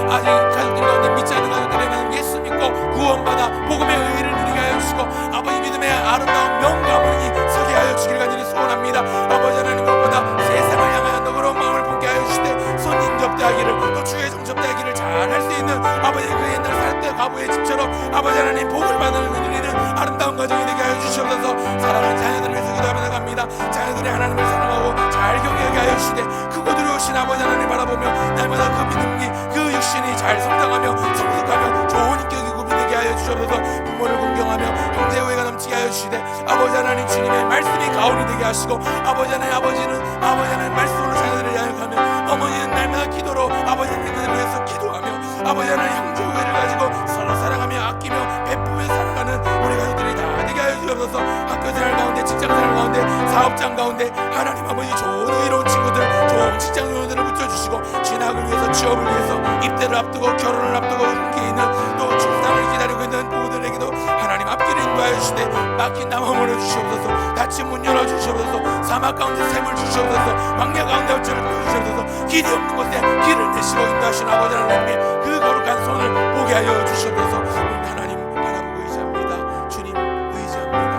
아직 가족들 가운데 믿지 않는 가족들에게는 예수 믿고 구원받아 복음의 의의를 누리게 하여 주시고 아버지 믿음의 아름다운 명가문이 서게 하여 주기를 간절히 소원합니다. 아버지 하나님, 무엇보다 세상을 향하여 너그러운 마음을 품게 하여 주시되 손님 접대하기를 또 주의 종 접대하기를 잘 할 수 있는 아버지 그 옛날 살때 과부의 집처럼 아버지 하나님 복을 받는 누리는 아름다운 가정이 되게 하여 주시옵소서. 사랑하는 자녀들을 위해서 기도하며 나갑니다. 자녀들이 하나님을 사랑하고 잘 경외하게 하여 주시되 크고 두려우신 아버지 하나님 바라보며 날마다 그 믿음이 그 육신이 잘 성장하며 성숙하며 좋은 인격이 구비되게 하여 주시옵소서. 부모를 공경하며 형제 우애가 넘치게 하여 주시되 아버지 하나님 주님의 말씀이 가온이 되게 하시고 아버지 하나님, 아버지는 아버지 하나님 말씀으로 자녀들을 양육하며 어머니는 날마다 기도로 아버지 하나님 그들을 위해서 기도하며 아버지 하나님 형제 우애를 가지고 서로 사랑하며 아끼며 베푸며 살아가는 우리 가족들이 다 되게 하여 주옵소서. 학교 생활 가운데, 직장 생활 가운데, 사업장 가운데 하나님 아버지 좋은 의로운 친구들, 좋은 직장 동료들을 붙여주시고 진학을 위해서, 취업을 위해서, 입대를 앞두고 결혼을 앞두고 함께 있는 또 출산을 기다리고 있는 부부들에게도 하나님 앞길을 인도하여 주시되 막힌 담 허물어 주시옵소서. 닫힌 문 열어 주시옵소서. 사막 가운데 샘을 주시옵소서. 광야 가운데 어쩌를 보여주시옵소서. 길이 없는 곳에 길을 내시고 인도하시는 아버지 하나님의 그 거룩한 손을 보게 하여 주시옵소서. 우리 하나님 바라보고 의지합니다. 주님 의지합니다.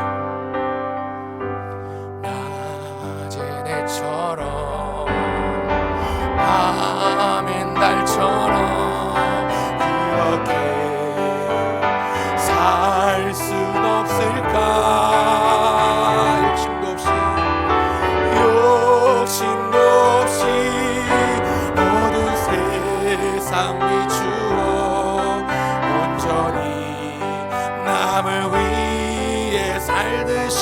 낮의 내처럼 밤엔 달처럼 그렇게 살 순 없을까? 욕심도 없이 모든 세상 비추어 온전히 남을 위해 살듯이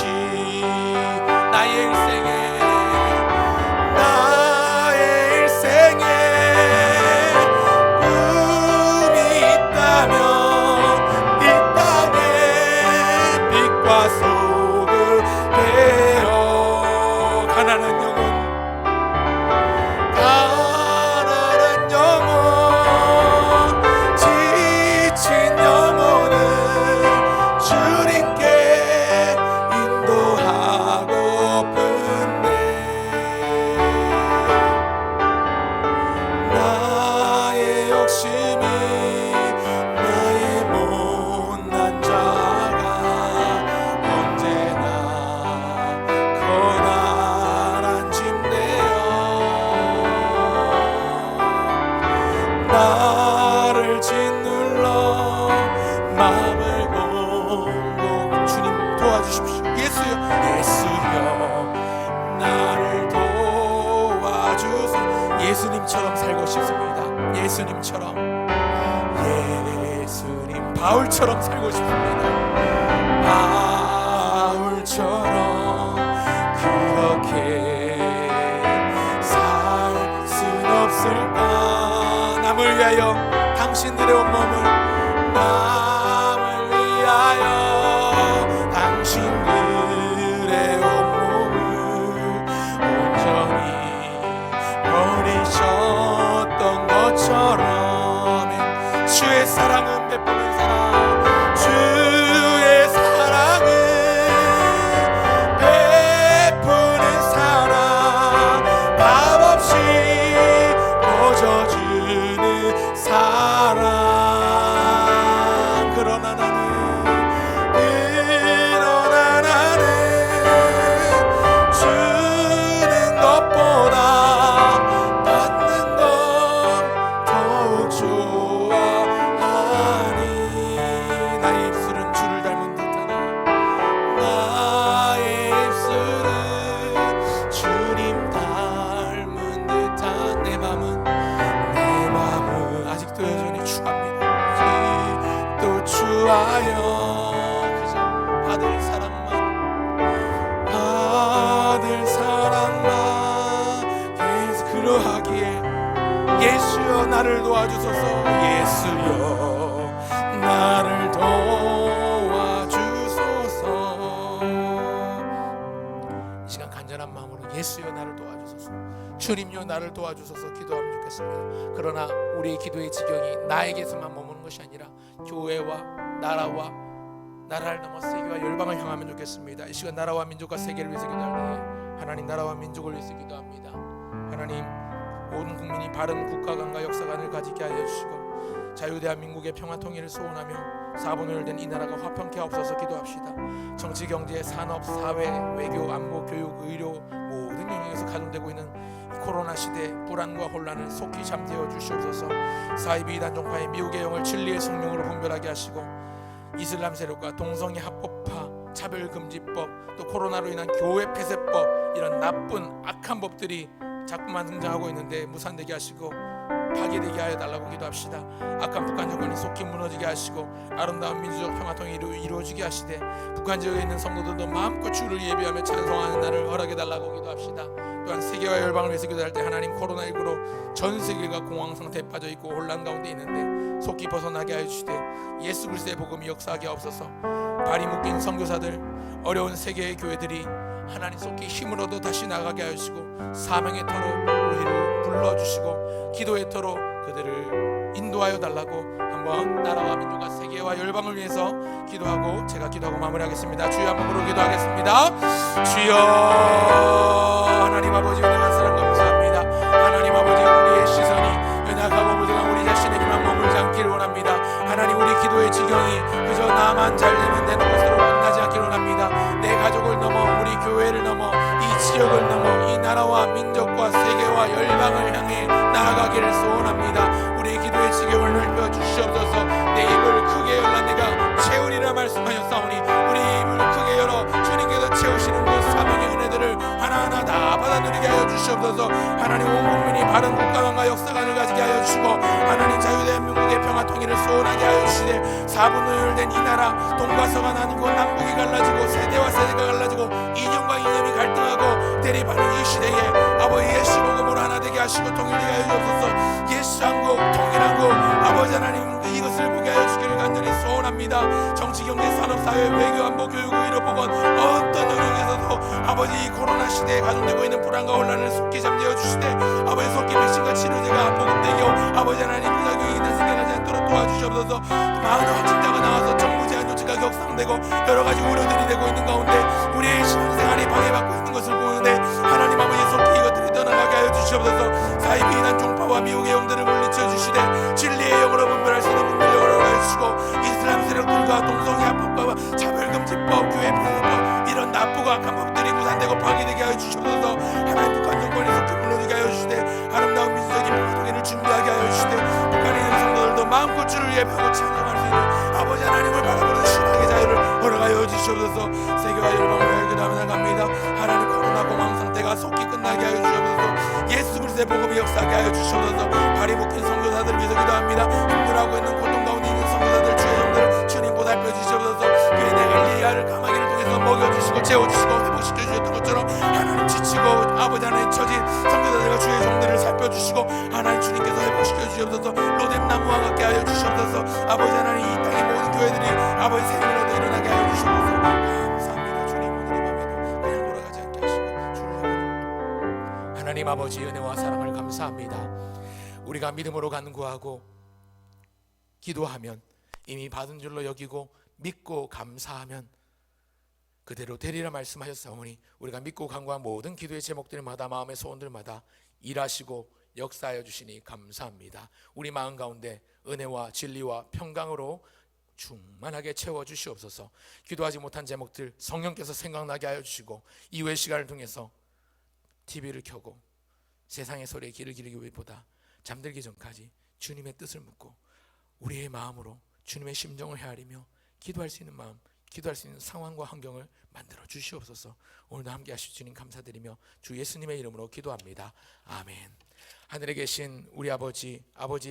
나의 일생에 꿈이 있다면 이 땅에 빛과 속을 베어 가난한 영혼 지친 영혼을 주님께 인도하고픈데 나의 욕심이 나의 못난 자가 언제나 고난한 짐되어 나를 짓눌러 마음을 공고 주님 도와주십시오. 예수여 나를 도와주소서. 예수님처럼 살고 싶습니다. 예수님 바울처럼 살고 싶습니다. 바울처럼 그렇게 살 순 없을까? 남을 위하여 당신들의 온몸을 남을 위하여 당신들의 온몸을 온전히 버리셨던 것처럼 주의 사랑은 베푸는 사랑, 주의 사랑은 베푸는 사랑, 값없이 거저주는 사랑. 그러나 나는 주는 것보다 받는 것 더욱 좋아하니 나의 입술은 주를 닮은 듯하나 나의 입술은 주님 닮은 듯한 내 맘은 아직도 여전히 추합니다. 또 추하여 그저 받을 사랑만 계속 그러하기에 예수여 나를 도와주소서. 예수여 나를 도와주소서. 이 시간 간절한 마음으로 예수여 나를 도와주소서, 주님여 나를 도와주소서 기도하면 좋겠습니다. 그러나 우리의 기도의 지경이 나에게서만 머무는 것이 아니라 교회와 나라를 넘어 세계와 열방을 향하면 좋겠습니다. 이 시간 나라와 민족과 세계를 위해서 기도할 때에 하나님 나라와 민족을 위해서 기도합니다. 하나님 온 국민이 바른 국가관과 역사관을 가지게 하여 주시고 자유대한민국의 평화 통일을 소원하며 4분의 1 된 이 나라가 화평케 하옵소서 기도합시다. 정치, 경제, 산업, 사회, 외교, 안보, 교육, 의료 모든 영역에서 가동되고 있는 코로나 시대 불안과 혼란을 속히 잠재워 주시옵소서. 4.12 이단 종파의 미국의 영을 진리의 성령으로 분별하게 하시고 이슬람 세력과 동성애 합법화, 차별금지법, 또 코로나로 인한 교회 폐쇄법, 이런 나쁜 악한 법들이 자꾸만 등장하고 있는데 무산되게 하시고 파괴되게 하여 달라고 기도합시다. 악한 북한 정권이 속히 무너지게 하시고 아름다운 민주적 평화 통일이 이루어지게 하시되 북한 지역에 있는 성도들도 마음껏 주를 예배하며 찬송하는 날을 허락해 달라고 기도합시다. 또한 세계와 열방을 위해서 기도할 때 하나님 코로나19로 전 세계가 공황 상태에 빠져 있고 혼란 가운데 있는데 속히 벗어나게 하여 주시되 예수 그리스도의 복음이 역사하게 하옵소서. 발이 묶인 선교사들, 어려운 세계의 교회들이 하나님 속히 힘을 얻어 다시 나가게 하시고 사명의 터로 우리를 불러주시고 기도의 터로 그들을 인도하여 달라고 한번 나라와 민족과 세계와 열방을 위해서 기도하고 제가 기도하고 마무리하겠습니다. 주여 한번 부르고 기도하겠습니다. 주여 하나님 아버지 은혜와 사랑 감사합니다. 하나님 아버지 우리의 시선이 연약하고 부족한 우리 자신에게만 머물지 않기를 원합니다. 하나님 우리 기도의 지경이 그저 나만 잘 되면 되는 것으로 끝나지 않기를 원합니다. 내 가족을 넘어 우리 교회를 넘어 이 지역을 넘어 이 나라와 민족과 세계와 열방을 향해 나아가기를 소원합니다. 우리의 기도의 지경을 넓혀 주시옵소서. 내 입을 크게 열라 내가 채우리라 말씀하셨사오니 우리 입을 크게 열어 주님께서 채우시는 그 사명의 은혜들을 하나하나 다 받아 누리게 하여 주시옵소서. 하나님 온 국민이 바른 국가관과 역사관을 가지게 하여 주시고 하나님 자유대한민국의 평화 통일을 소원하게 하여 주시되 4분의 1 된 이 나라 동과 서가 나누고 남북이 갈라지고 세대와 세대가 갈라지고 이념과 이념이 갈등하고 대립하는 이 시대에 아버지 예수 복음으로 하나 되게 하시고 통일되게 하여 주옵소서. 예수 한국 통일한국 아버지 하나님 이것을 보게 하여 주기를 간절히 소원합니다. 정치, 경제, 산업, 사회, 외교, 안보, 교육, 의료, 보건 어떤 영역에서도 아버지 이 코로나 시대에 가중되고 있는 불안과 혼란을 속히 잠재워 주시되 아버지 속히 백신과 치료제가 보급되고 아버지 하나님 부작용이 있는 생겨나지 않도록 도와주시옵소서. 많은 확진자가 나와서 정부 제한 조치가 격상되고 여러 가지 우려들이 되고 있는 가운데 우리의 신앙생활이 방해받고 있는 것을 보는데 하나님 아버지 속히 이것들이 떠나가게 하여 주시옵소서. 4.12 이단 종파와 미혹의 영들을 물리쳐 주시되 진리의 영으로 분별할 수 있는 분별력을 하여 주시고 이슬람 세력들과 동성애 합법과 차별금지법, 교회 폐쇄법 이런 나쁘고 악한 법들이 무산되고 파괴되게 하여 주시옵소서. 하나님 북한 정권이 속히 무너지게 하여 주시되 아름다운 민주적인 평화통일을 준비하게 하여 주시되 북한에 있는 성도들도 마음껏 주를 예배하고 찬양할 수 있는 아버지 하나님을 바라보는 신앙의 자유를 허락하여 주시옵소서. 세계와 열방을 위하여 기도하며 나갑니다. 하나님 코로나 공황 상태가 속히 끝나게 하여 주시옵소서. 예수 그리스도의 복음이 역사하게 하여 주시옵소서. 발이 묶인 선교사들을 위해서 기도합니다. 힘들어하고 있는 고통 가운데 있는 선교사들 주의 종들 주님 보살펴 주시옵소서. 그의 엘리야를 까마귀를 통해서 먹여주시고 재워주시고 회복시켜 주셨던 것처럼 하나님 지치고 아버지 하나님 처진 선교사들과 주의 종들을 살펴주시고 하나님 주님께서 회복시켜 주시옵소서. 로뎀나무와 같게 하여 주시옵소서. 아버지 하나님 이 땅의 모든 교회들이 아버지 생명을 얻어 일어나게 하여 주시옵소서. 감사합니다. 주님 오늘 이 밤에도 그냥 돌아가지 않게 하시고 주를 하나님 아버지 은혜와 사랑을 감사합니다. 우리가 믿음으로 간구하고 기도하면 이미 받은 줄로 여기고 믿고 감사하면 그대로 되리라 말씀하셨사오니 우리가 믿고 간구한 모든 기도의 제목들마다 마음의 소원들마다 일하시고 역사하여 주시니 감사합니다. 우리 마음 가운데 은혜와 진리와 평강으로 충만하게 채워주시옵소서. 기도하지 못한 제목들 성령께서 생각나게 하여 주시고 이후의 시간을 통해서 TV를 켜고 세상의 소리에 귀를 기울이기 위해보다 잠들기 전까지 주님의 뜻을 묻고 우리의 마음으로 주님의 심정을 헤아리며 기도할 수 있는 마음, 기도할 수 있는 상황과 환경을 만들어 주시옵소서. 오늘도 함께 하실 주님 감사드리며 주 예수님의 이름으로 기도합니다. 아멘. 하늘에 계신 우리 아버지의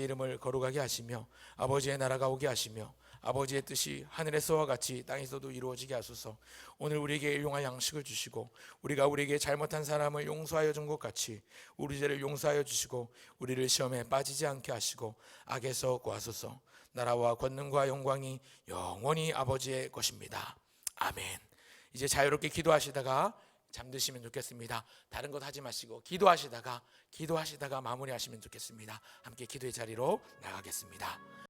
이름을 거룩하게 하시며 아버지의 나라가 오게 하시며 아버지의 뜻이 하늘에서와 같이 땅에서도 이루어지게 하소서. 오늘 우리에게 일용할 양식을 주시고 우리가 우리에게 잘못한 사람을 용서하여 준 것 같이 우리 죄를 용서하여 주시고 우리를 시험에 빠지지 않게 하시고 악에서 구하소서. 나라와 권능과 영광이 영원히 아버지의 것입니다. 아멘. 이제 자유롭게 기도하시다가 잠드시면 좋겠습니다. 다른 것 하지 마시고 기도하시다가 마무리하시면 좋겠습니다. 함께 기도의 자리로 나가겠습니다.